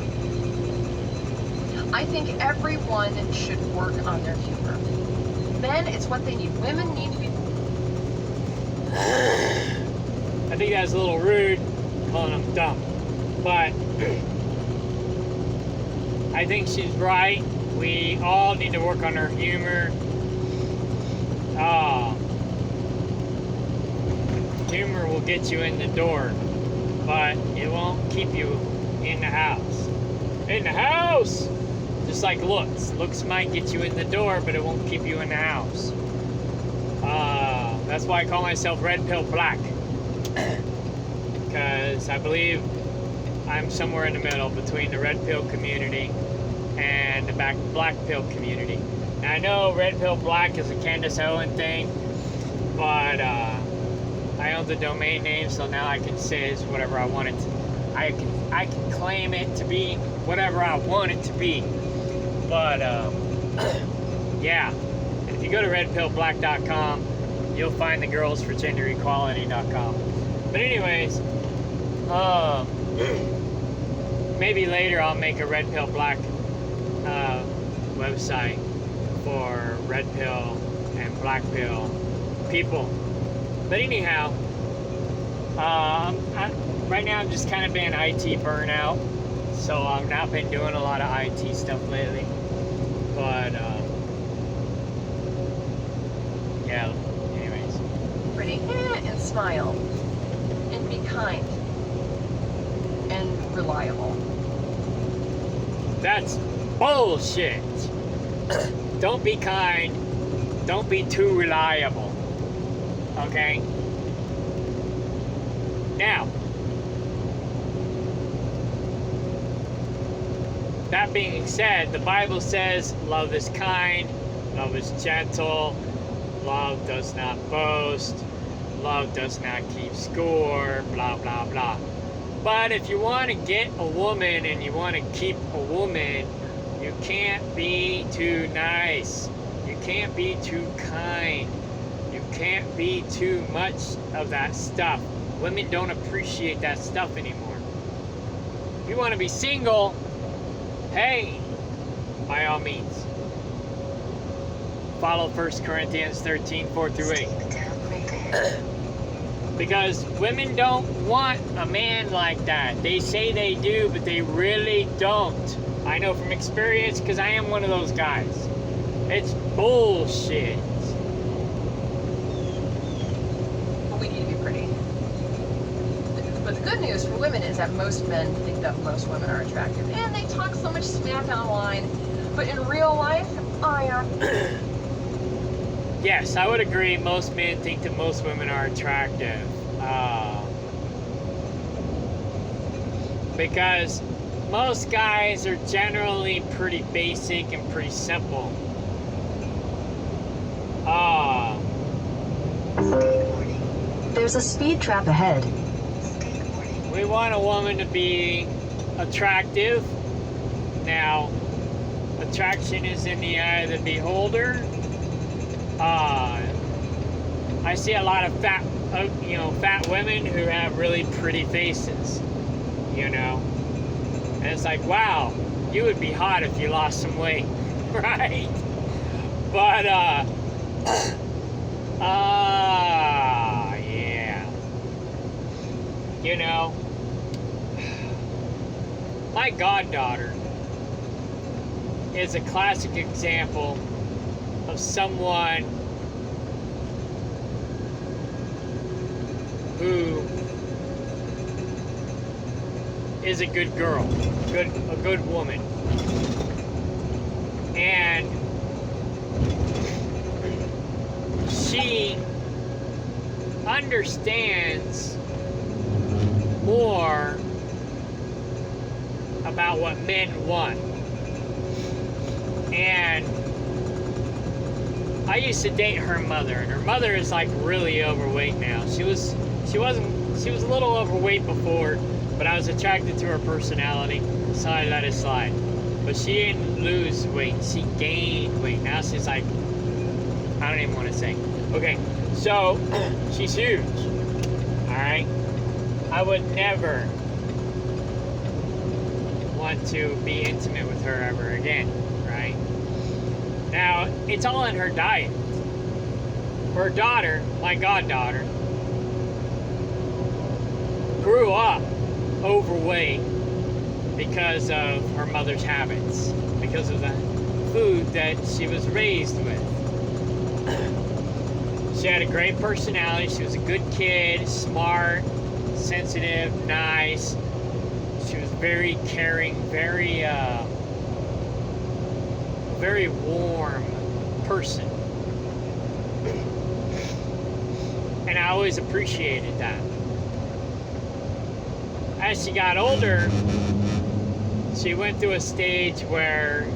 C: I think everyone should work on their humor. men, it's what they need. Women need to be...
A: I think that's a little rude, calling them dumb. But I think she's right. We all need to work on our humor. Humor will get you in the door, but it won't keep you in the house. In the house! Just like looks. Looks might get you in the door, but it won't keep you in the house. That's why I call myself Red Pill Black. Because I believe I'm somewhere in the middle between the Red Pill community and the Black Pill community. Now I know Red Pill Black is a Candace Owen thing, but I own the domain name, so now I can say it's whatever I want it to. I can claim it to be whatever I want it to be. But yeah, and if you go to redpillblack.com, you'll find the girlsforgenderequality.com. But anyways, maybe later I'll make a Red Pill Black website for Red Pill and Black Pill people. But anyhow, right now I'm just kind of been IT burnout, so I've not been doing a lot of IT stuff lately. But yeah, anyways.
C: Pretty, and smile, and be kind, and reliable.
A: That's bullshit. Don't be kind. Don't be too reliable. Okay? Now, that being said, the Bible says love is kind, love is gentle, love does not boast, love does not keep score, blah, blah, blah. But if you want to get a woman and you want to keep a woman, you can't be too nice. You can't be too kind. You can't be too much of that stuff. Women don't appreciate that stuff anymore. If you want to be single, hey, by all means, follow 1 Corinthians 13, 4 through 8. Because women don't want a man like that. They say they do, but they really don't. I know from experience because I am one of those guys. It's bullshit.
C: But we need to be pretty. But the good news for women is that most men think that most women are attractive. And they talk so much smack online. But in real life, I am...
A: Yes, I would agree. Most men think that most women are attractive. Because most guys are generally pretty basic and pretty simple.
E: There's a speed trap ahead.
A: We want a woman to be attractive. Now, attraction is in the eye of the beholder. I see a lot of fat women who have really pretty faces, and it's like, wow, you would be hot if you lost some weight, right? But, yeah, my goddaughter is a classic example of someone who is a good girl, a good woman, and she understands more about what men want. And I used to date her mother, and her mother is like really overweight now. She was a little overweight before, but I was attracted to her personality, so I let it slide. But she didn't lose weight, she gained weight. Now she's like, I don't even want to say. Okay, so she's huge. Alright? I would never want to be intimate with her ever again, right? Now, it's all in her diet. her daughter, my goddaughter, grew up overweight because of her mother's habits, because of the food that she was raised with. She had a great personality. She was a good kid, smart, sensitive, nice. She was very caring, very warm person. And I always appreciated that. As she got older, she went through a stage where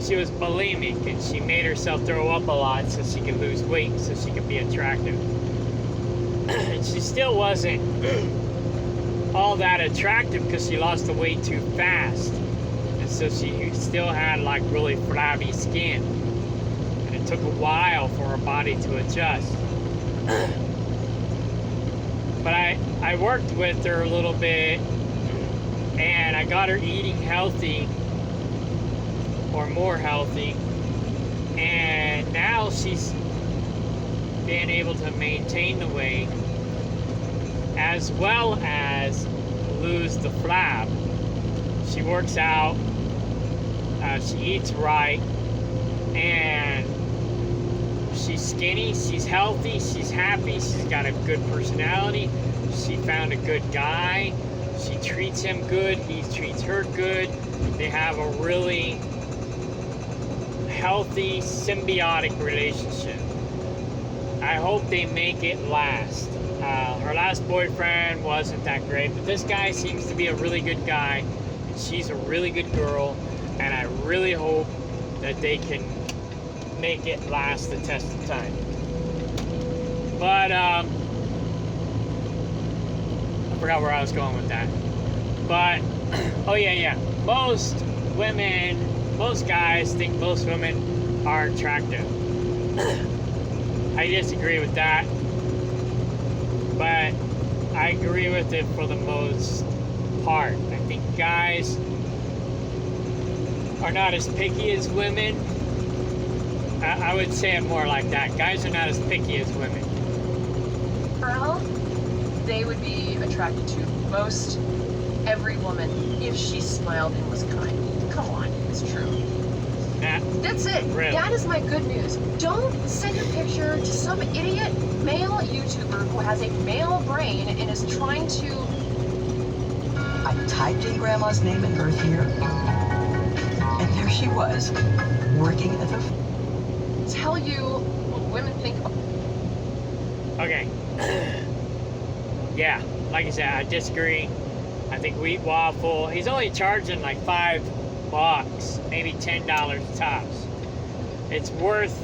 A: she was bulimic, and she made herself throw up a lot so she could lose weight, so she could be attractive. And she still wasn't all that attractive because she lost the weight too fast, and so she still had like really flabby skin, and it took a while for her body to adjust. But I worked with her a little bit, and I got her eating healthy, or more healthy, and now she's been able to maintain the weight as well as lose the flab. She works out, she eats right, and she's skinny, she's healthy, she's happy, she's got a good personality, she found a good guy, she treats him good, he treats her good, they have a really healthy, symbiotic relationship. I hope they make it last. Her last boyfriend wasn't that great, but this guy seems to be a really good guy, and she's a really good girl, and I really hope that they can make it last the test of time. But I forgot where I was going with that. But oh yeah, most guys think most women are attractive. I disagree with that, but I agree with it for the most part. I think guys are not as picky as women. I would say it more like that. Guys are not as picky as women.
C: Earl, they would be attracted to most every woman if she smiled and was kind. Come on, it's true. That's it.
A: Really?
C: That is my good news. Don't send your picture to some idiot male YouTuber who has a male brain and is trying to...
F: I typed in Grandma's name and birth year, and there she was, working at the...
C: tell you what women think of...
A: Okay. Yeah, like I said, I disagree. I think wheat waffle, he's only charging like $5, maybe $10 tops. It's worth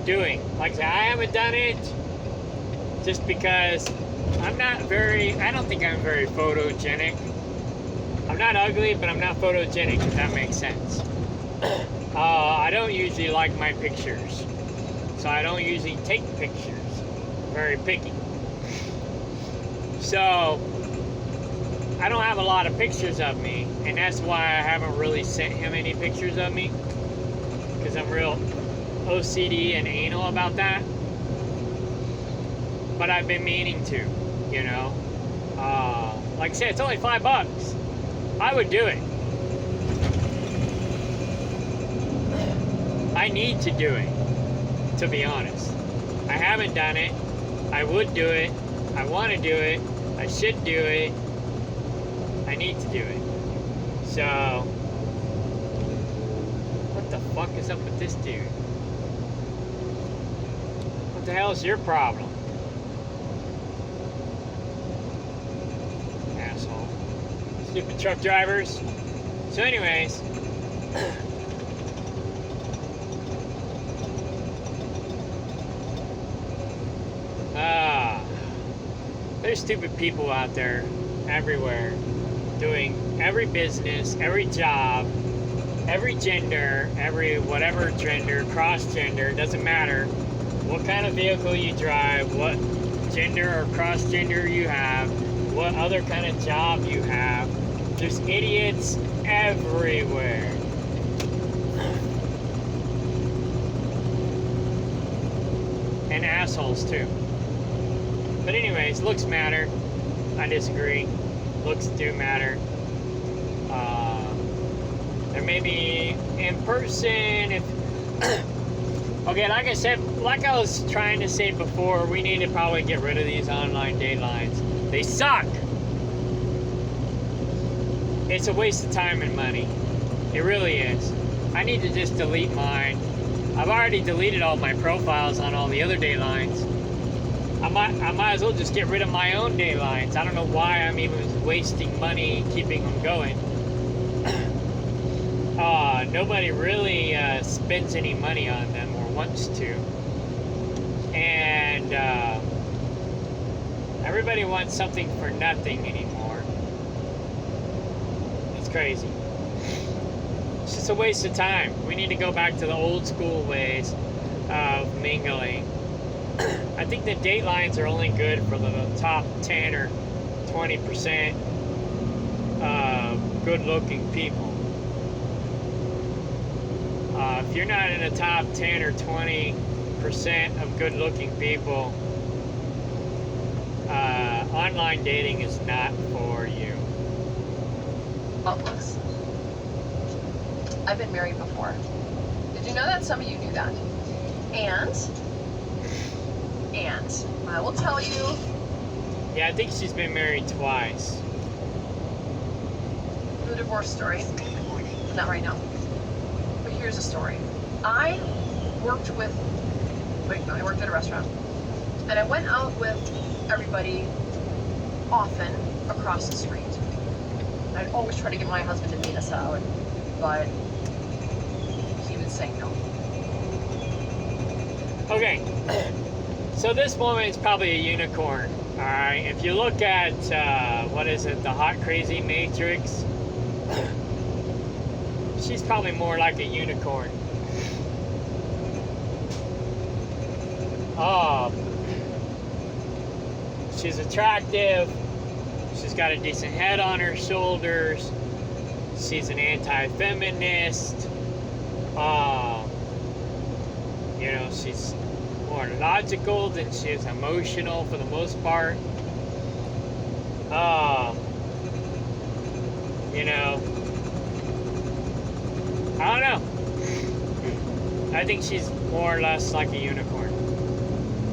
A: doing. Like I said, I haven't done it just because I don't think I'm very photogenic. I'm not ugly, but I'm not photogenic, if that makes sense. I don't usually like my pictures, so I don't usually take pictures. I'm very picky. So I don't have a lot of pictures of me, and that's why I haven't really sent him any pictures of me, because I'm real OCD and anal about that. But I've been meaning to, you know. Like I said, it's only $5. I would do it. I need to do it, to be honest. I haven't done it. I would do it. I want to do it. I should do it. I need to do it. So, what the fuck is up with this dude? What the hell is your problem? Asshole. Stupid truck drivers. So anyways, there's stupid people out there everywhere doing every business, every job, every gender, every whatever gender, cross-gender, doesn't matter what kind of vehicle you drive, what gender or cross-gender you have, what other kind of job you have. There's idiots everywhere. And assholes too. But anyways, looks matter. I disagree. Looks do matter. There may be in person if okay, like I said, like I was trying to say before, we need to probably get rid of these online date lines. They suck. It's a waste of time and money. It really is. I need to just delete mine. I've already deleted all my profiles on all the other date lines. I might as well just get rid of my own date lines. I don't know why I'm even wasting money keeping them going. Nobody really spends any money on them or wants to. And everybody wants something for nothing anymore. It's crazy. It's just a waste of time. We need to go back to the old school ways of mingling. I think the date lines are only good for the top 10 or 20% of good-looking people. If you're not in the top 10 or 20% of good-looking people, online dating is not for you.
C: Outlooks. I've been married before. Did you know that? Some of you knew that. And I will tell you.
A: Yeah, I think she's been married twice.
C: The divorce story. Not right now. But here's a story. I worked at a restaurant. And I went out with everybody often across the street. I'd always try to get my husband to meet us out, but he would say no.
A: Okay, so this woman is probably a unicorn, alright? If you look at, what is it, the Hot Crazy Matrix, she's probably more like a unicorn. She's attractive. She's got a decent head on her shoulders. She's an anti-feminist. You know, she's more logical than she is emotional for the most part. You know, I don't know. I think she's more or less like a unicorn.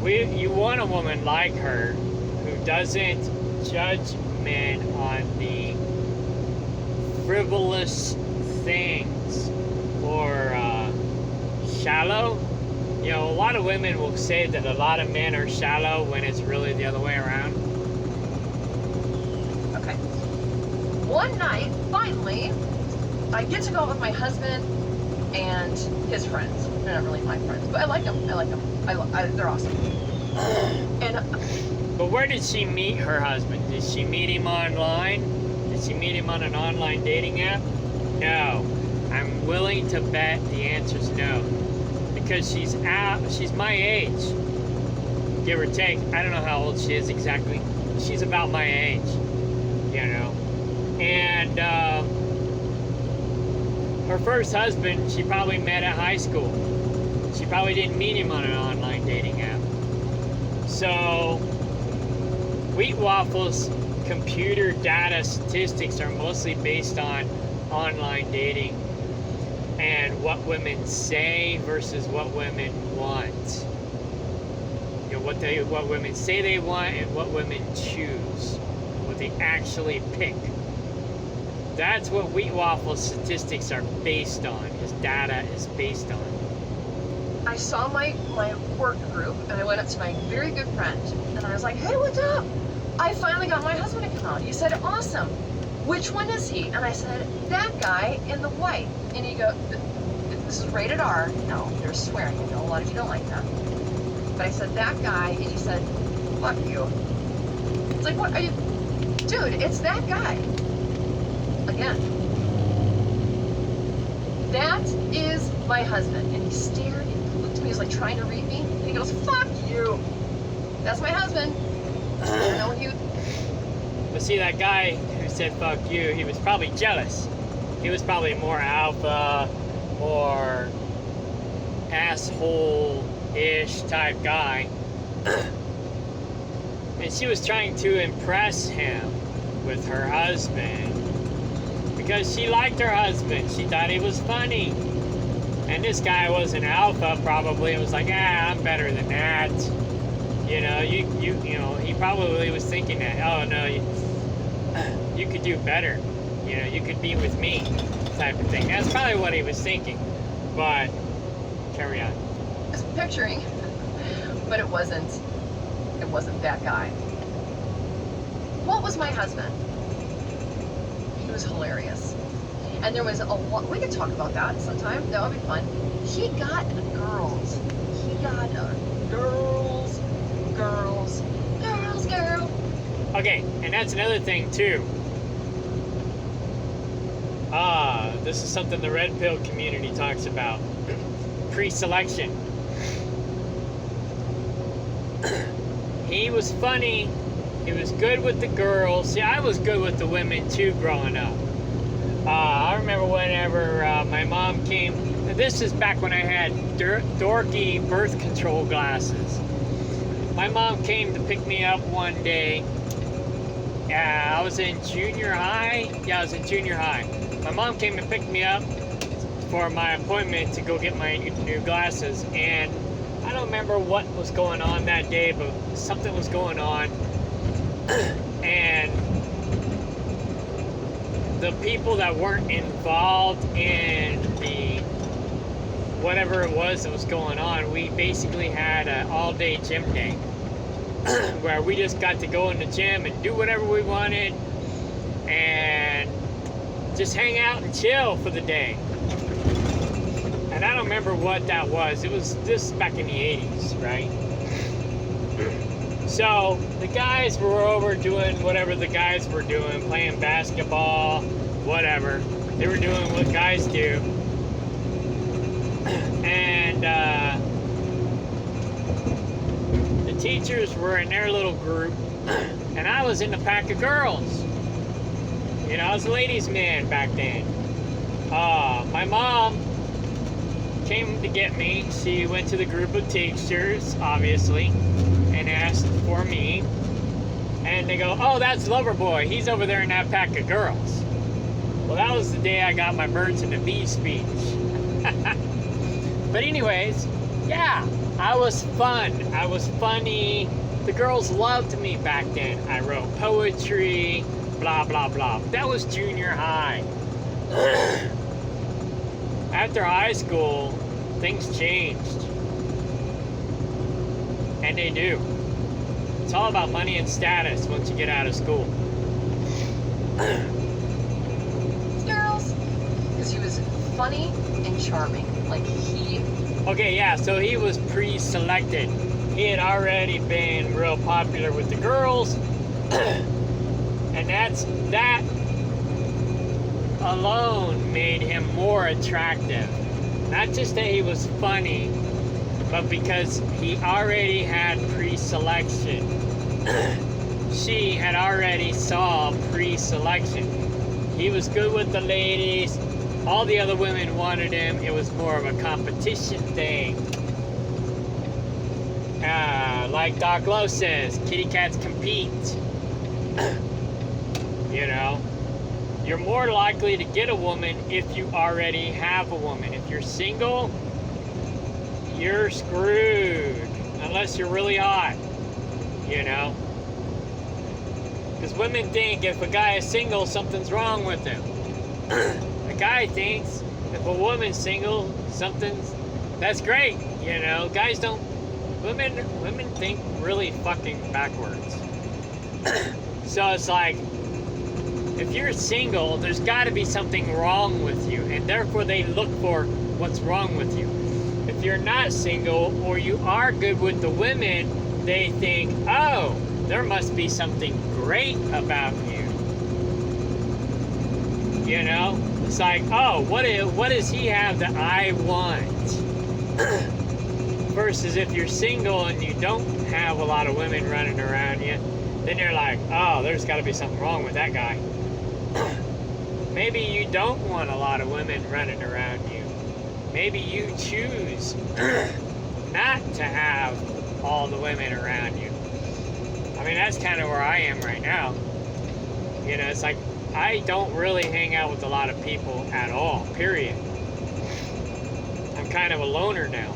A: You want a woman like her who doesn't judge men on the frivolous things or shallow. You know, a lot of women will say that a lot of men are shallow when it's really the other way around.
C: Okay. One night, finally, I get to go out with my husband and his friends. They're not really my friends, but I like them. They're awesome.
A: But where did she meet her husband? Did she meet him online? Did she meet him on an online dating app? No. I'm willing to bet the answer's no. Because she's my age. Give or take. I don't know how old she is exactly. She's about my age. You know. And her first husband, she probably met at high school. She probably didn't meet him on an online dating app. So, Wheat Waffle's computer data statistics are mostly based on online dating and what women say versus what women want. You know, what women say they want and what women choose. What they actually pick. That's what Wheat Waffle's statistics are based on. His data is based on.
C: I saw my work group, and I went up to my very good friend, and I was like, hey, what's up? I finally got my husband to come out. He said, awesome. Which one is he? And I said, that guy in the white. And he goes, this is rated R. No, there's swearing. I know a lot of you don't like that. But I said, that guy, and he said, fuck you. It's like, what are you? Dude, it's that guy. Again. That is my husband. And he stared and he looked at me, he was like trying to read me. And he goes, fuck you. That's my husband. I don't know what he would...
A: But see, that guy who said fuck you, he was probably jealous. He was probably more alpha, more asshole ish type guy. And she was trying to impress him with her husband because she liked her husband. She thought he was funny. And this guy was an alpha probably. It was like, I'm better than that. You know, you know, he probably was thinking that, oh no, you could do better. You know, you could be with me, type of thing. That's probably what he was thinking. But carry on.
C: I was picturing, but it wasn't that guy. What was my husband? He was hilarious. And there was a lot, we could talk about that sometime. That would be fun. He got girls. He got girls.
A: Okay, and that's another thing too. This is something the red pill community talks about. Pre-selection. He was funny. He was good with the girls. See, I was good with the women too growing up. I remember whenever my mom came. This is back when I had dorky birth control glasses. My mom came to pick me up one day. I was in junior high. Yeah, I was in junior high. My mom came to pick me up for my appointment to go get my new glasses. And I don't remember what was going on that day, but something was going on. And the people that weren't involved in the whatever it was that was going on, we basically had an all-day gym day where we just got to go in the gym and do whatever we wanted and just hang out and chill for the day. And I don't remember what that was. It was this back in the 80s, right? So the guys were over doing whatever the guys were doing, playing basketball, whatever. They were doing what guys do. And the teachers were in their little group, and I was in the pack of girls. You know, I was a ladies' man back then. My mom came to get me. She went to the group of teachers, obviously, and asked for me. And they go, oh, that's Loverboy. He's over there in that pack of girls. Well, that was the day I got my birds and the bees speech. But anyways, yeah, I was fun. I was funny. The girls loved me back then. I wrote poetry, blah, blah, blah. That was junior high. After high school, things changed. And they do. It's all about money and status once you get out of school.
C: Girls. Because he was funny and charming. Like he...
A: Okay, yeah, so he was pre-selected. He had already been real popular with the girls. And that alone made him more attractive. Not just that he was funny, but because he already had pre-selection. She had already saw pre-selection. He was good with the ladies. All the other women wanted him. It was more of a competition thing. Like Doc Lowe says, kitty cats compete. You know, you're more likely to get a woman if you already have a woman. If you're single, you're screwed. Unless you're really hot, you know. Because women think if a guy is single, something's wrong with him. A guy thinks if a woman's single, that's great, you know. Guys don't, women think really fucking backwards. So it's like, if you're single, there's got to be something wrong with you, and therefore they look for what's wrong with you. If you're not single, or you are good with the women, they think, oh, there must be something great about you. You know? It's like, oh, what does he have that I want? Versus if you're single and you don't have a lot of women running around you, then you're like, oh, there's got to be something wrong with that guy. Maybe you don't want a lot of women running around you. Maybe you choose not to have all the women around you. I mean, that's kind of where I am right now. You know, it's like I don't really hang out with a lot of people at all, period. I'm kind of a loner now.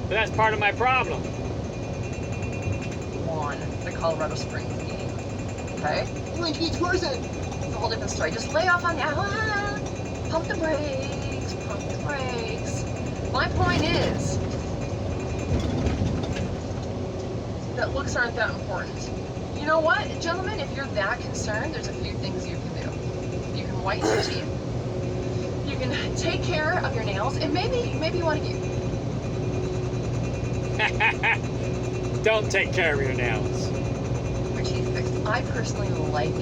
A: But that's part of my problem.
C: On the Colorado Springs game. Okay?
G: Like each person.
C: It's a whole different story. Just lay off on that. Pump the brakes. Pump the brakes. My point is that looks aren't that important. You know what, gentlemen? If you're that concerned, there's a few things you can do. You can whiten your teeth. You can take care of your nails, and maybe you want to get.
A: Don't take care of your nails.
C: Your teeth fixed. I personally like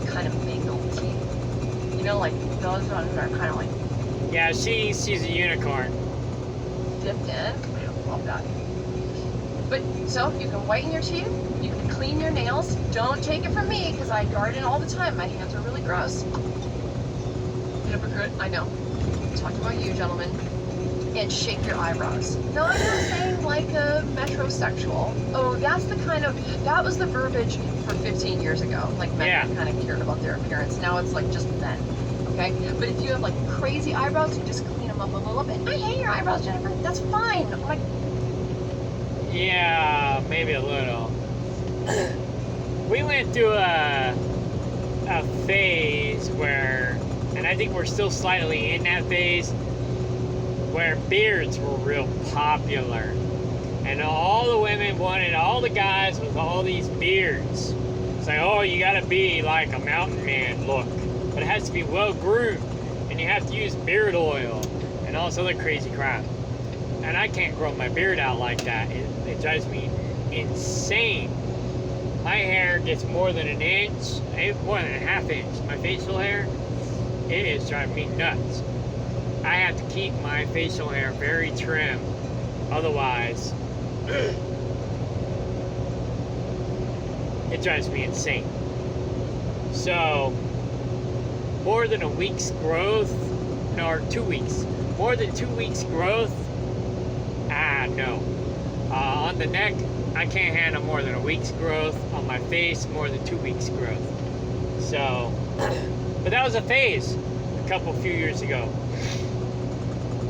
C: kind of mangled teeth. You know, like those ones are kind of like
A: Yeah, she's a unicorn.
C: dipped in. I love that. But so you can whiten your teeth. You can clean your nails. Don't take it from me because I garden all the time. My hands are really gross. Hypocrite. I know. I'm talking about you, gentlemen. And shape your eyebrows. No, I'm not saying like a metrosexual. Oh, that was the verbiage for 15 years ago. Like men kind of cared about their appearance. Now it's like just men. Okay? But if you have like crazy eyebrows, you just clean them up a little bit. I hate your eyebrows, Jennifer. That's fine. I'm like,
A: yeah, maybe a little. We went through a phase where, and I think we're still slightly in that phase, where beards were real popular. And all the women wanted all the guys with all these beards. It's like, oh, you gotta be like a mountain man look. But it has to be well groomed. And you have to use beard oil and all this other crazy crap. And I can't grow my beard out like that. It drives me insane. My hair gets more than an inch, more than a half inch. My facial hair, it is driving me nuts. I have to keep my facial hair very trim. Otherwise, it drives me insane. So, more than a week's growth, or 2 weeks. More than 2 weeks growth, no. On the neck, I can't handle more than a week's growth. On my face, more than 2 weeks growth. So, but that was a phase a few years ago.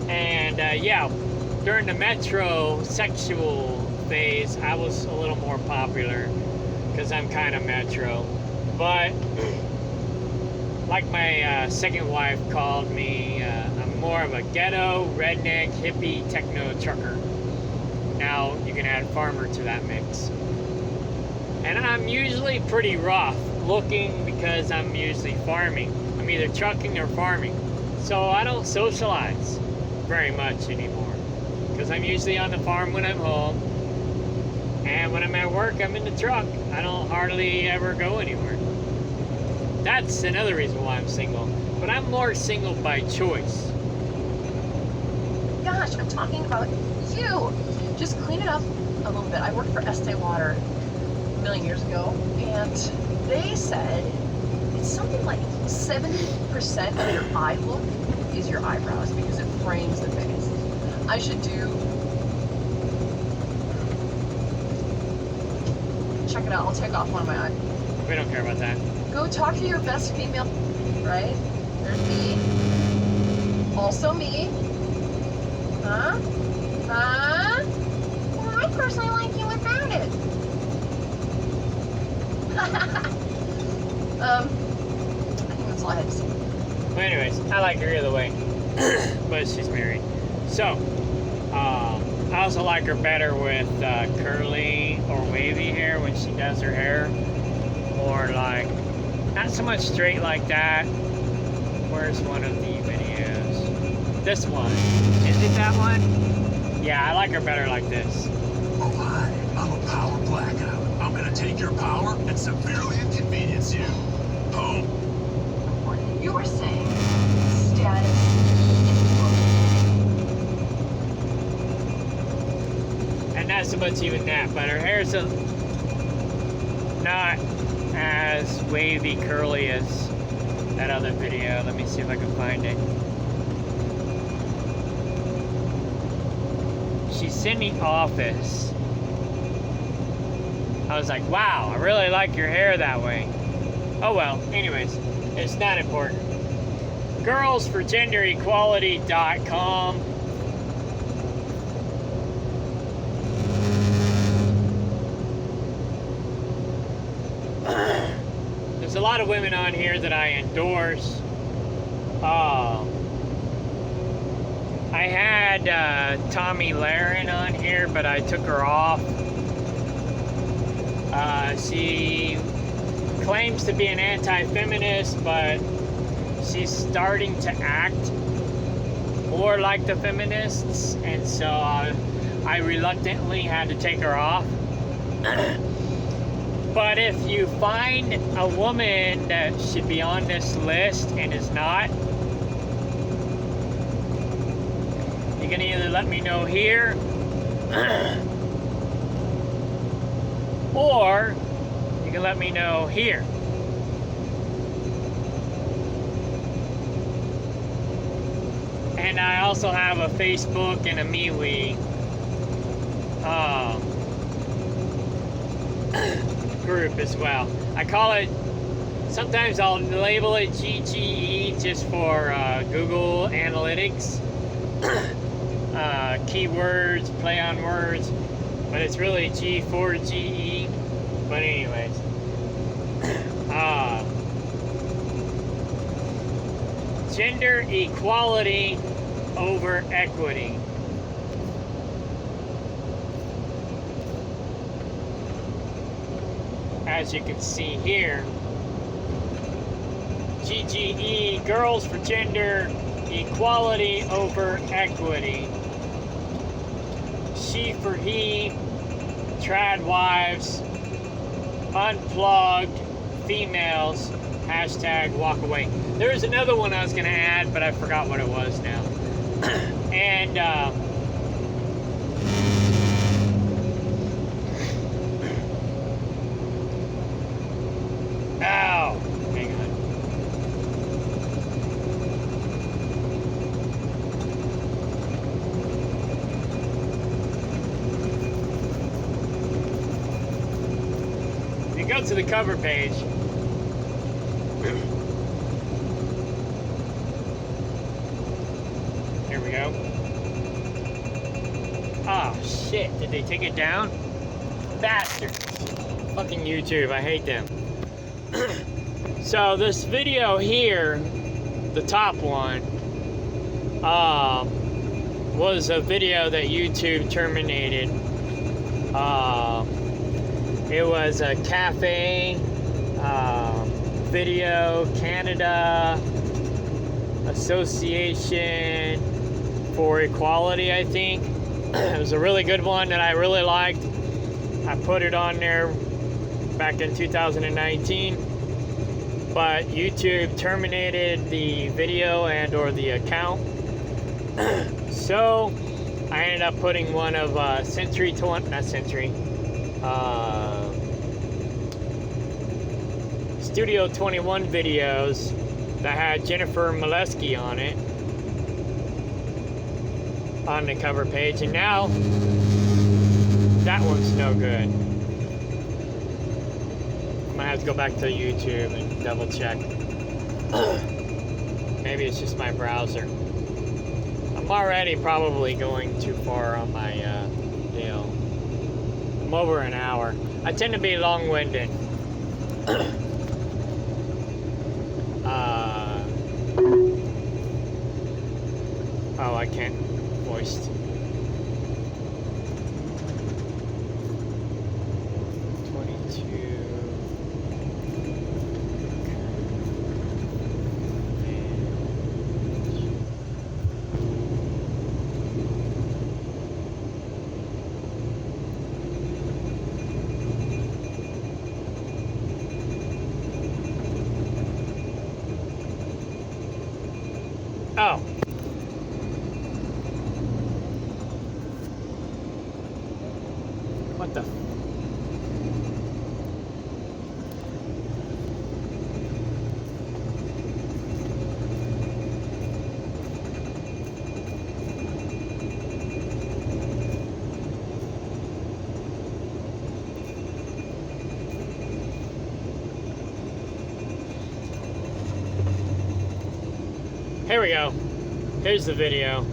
A: And yeah, during the metrosexual phase, I was a little more popular because I'm kind of metro. But like my second wife called me, I'm more of a ghetto, redneck, hippie, techno trucker. Now you can add farmer to that mix. And I'm usually pretty rough looking because I'm usually farming. I'm either trucking or farming. So I don't socialize very much anymore because I'm usually on the farm when I'm home, and when I'm at work I'm in the truck. I don't hardly ever go anywhere. That's another reason why I'm single, but I'm more single by choice.
C: gosh, I'm talking about you. Just clean it up a little bit. I worked for Estee Lauder a million years ago, and they said it's something like 70% of your eye look is your eyebrows because it frames the face. I should do. Check it out. I'll take off one of my eyes.
A: We don't care about that.
C: Go talk to your best female, right? There's me. Also me. Huh? Huh? Well, I personally like you without it. I think that's all I had to say.
A: But anyways, I like her either way. But she's married. So, I also like her better with curly or wavy hair when she does her hair. Or like, not so much straight like that. Where's one of the videos? This one. Is it that one? Yeah, I like her better like this.
B: Oh, hi. I'm a power blackout. I'm gonna take your power and severely inconvenience you. Boom.
C: You were saying status.
A: And not so much even that, but her hair's not as wavy curly as that other video. Let me see if I can find it. she's in the office. I was like, wow, I really like your hair that way. Oh well, anyways, it's not important. Girlsforgenderequality.com. There's a lot of women on here that I endorse. I had Tommy Lahren on here, but I took her off. She claims to be an anti-feminist, but she's starting to act more like the feminists, and so I reluctantly had to take her off. But if you find a woman that should be on this list and is not, you can either let me know here or you can let me know here. And I also have a Facebook and a MeWe group as well. I call it, sometimes I'll label it GGE just for Google Analytics. Keywords, play on words, but it's really G4GE. But anyways, gender equality over equity. As you can see here, GGE, Girls for Gender Equality over Equity. She for he, trad wives, unplugged females, hashtag walk away. There was another one I was going to add, but I forgot what it was now. And ow, hang on. You go to the cover page. Here we go. Oh shit, did they take it down? Bastards. Fucking YouTube, I hate them. So this video here, the top one, was a video that YouTube terminated. It was a cafe video, Canada Association for Equality, I think. It was a really good one that I really liked. I put it on there back in 2019, but YouTube terminated the video and or the account. So I ended up putting one of Studio 21 videos that had Jennifer Moleski on it on the cover page, and now that one's no good. I'm gonna have to go back to YouTube and double check. Maybe it's just my browser. I'm already probably going too far on my deal. I'm over an hour. I tend to be long-winded. Oh, I can't voice. Oh. What the? Here we go. Here's the video.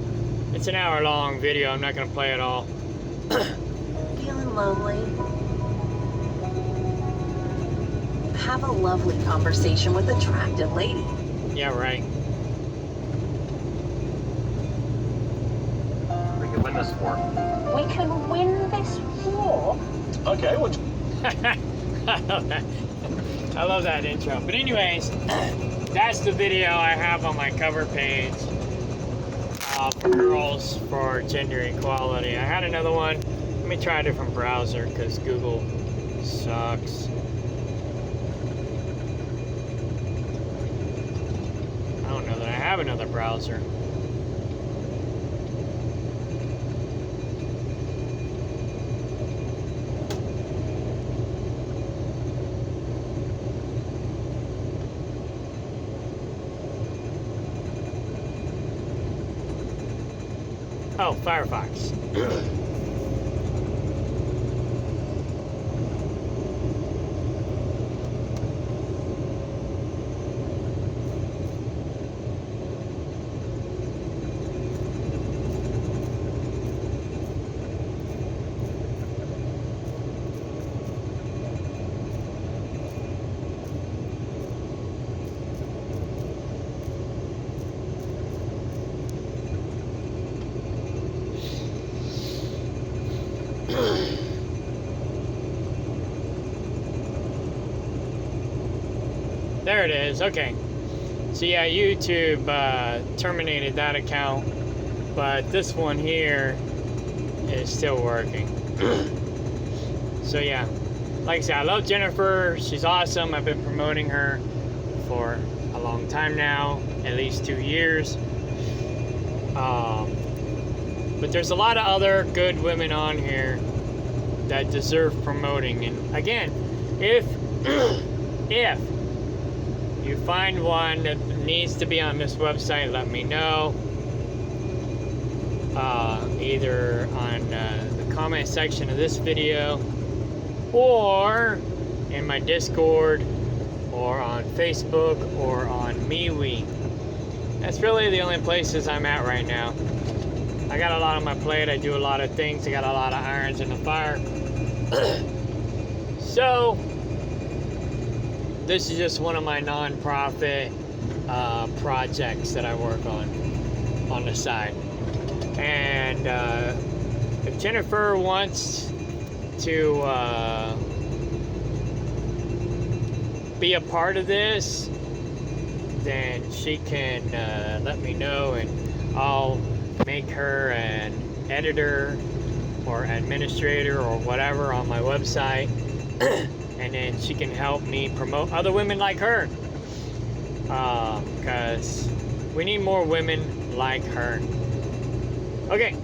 A: It's an hour-long video. I'm not gonna play it all.
G: Feeling lonely? Have a lovely conversation with an attractive lady.
A: Yeah, right.
H: We can win this war.
G: We can win this war?
H: Okay, well,
A: I love that intro. But anyways, that's the video I have on my cover page for girls for gender equality. I had another one. Let me try a different browser because Google sucks. I don't know that I have another browser. Oh, Firefox. There it is. Okay. So yeah, YouTube terminated that account, but this one here is still working. So yeah, like I said, I love Jennifer. She's awesome. I've been promoting her for a long time now, at least 2 years. But there's a lot of other good women on here that deserve promoting. And again, if you find one that needs to be on this website, let me know. Either on the comment section of this video, or in my Discord, or on Facebook, or on MeWe. That's really the only places I'm at right now. I got a lot on my plate. I do a lot of things. I got a lot of irons in the fire. So this is just one of my non-profit projects that I work on the side. And if Jennifer wants to be a part of this, then she can let me know, and I'll make her an editor or administrator or whatever on my website. And then she can help me promote other women like her, because we need more women like her. Okay,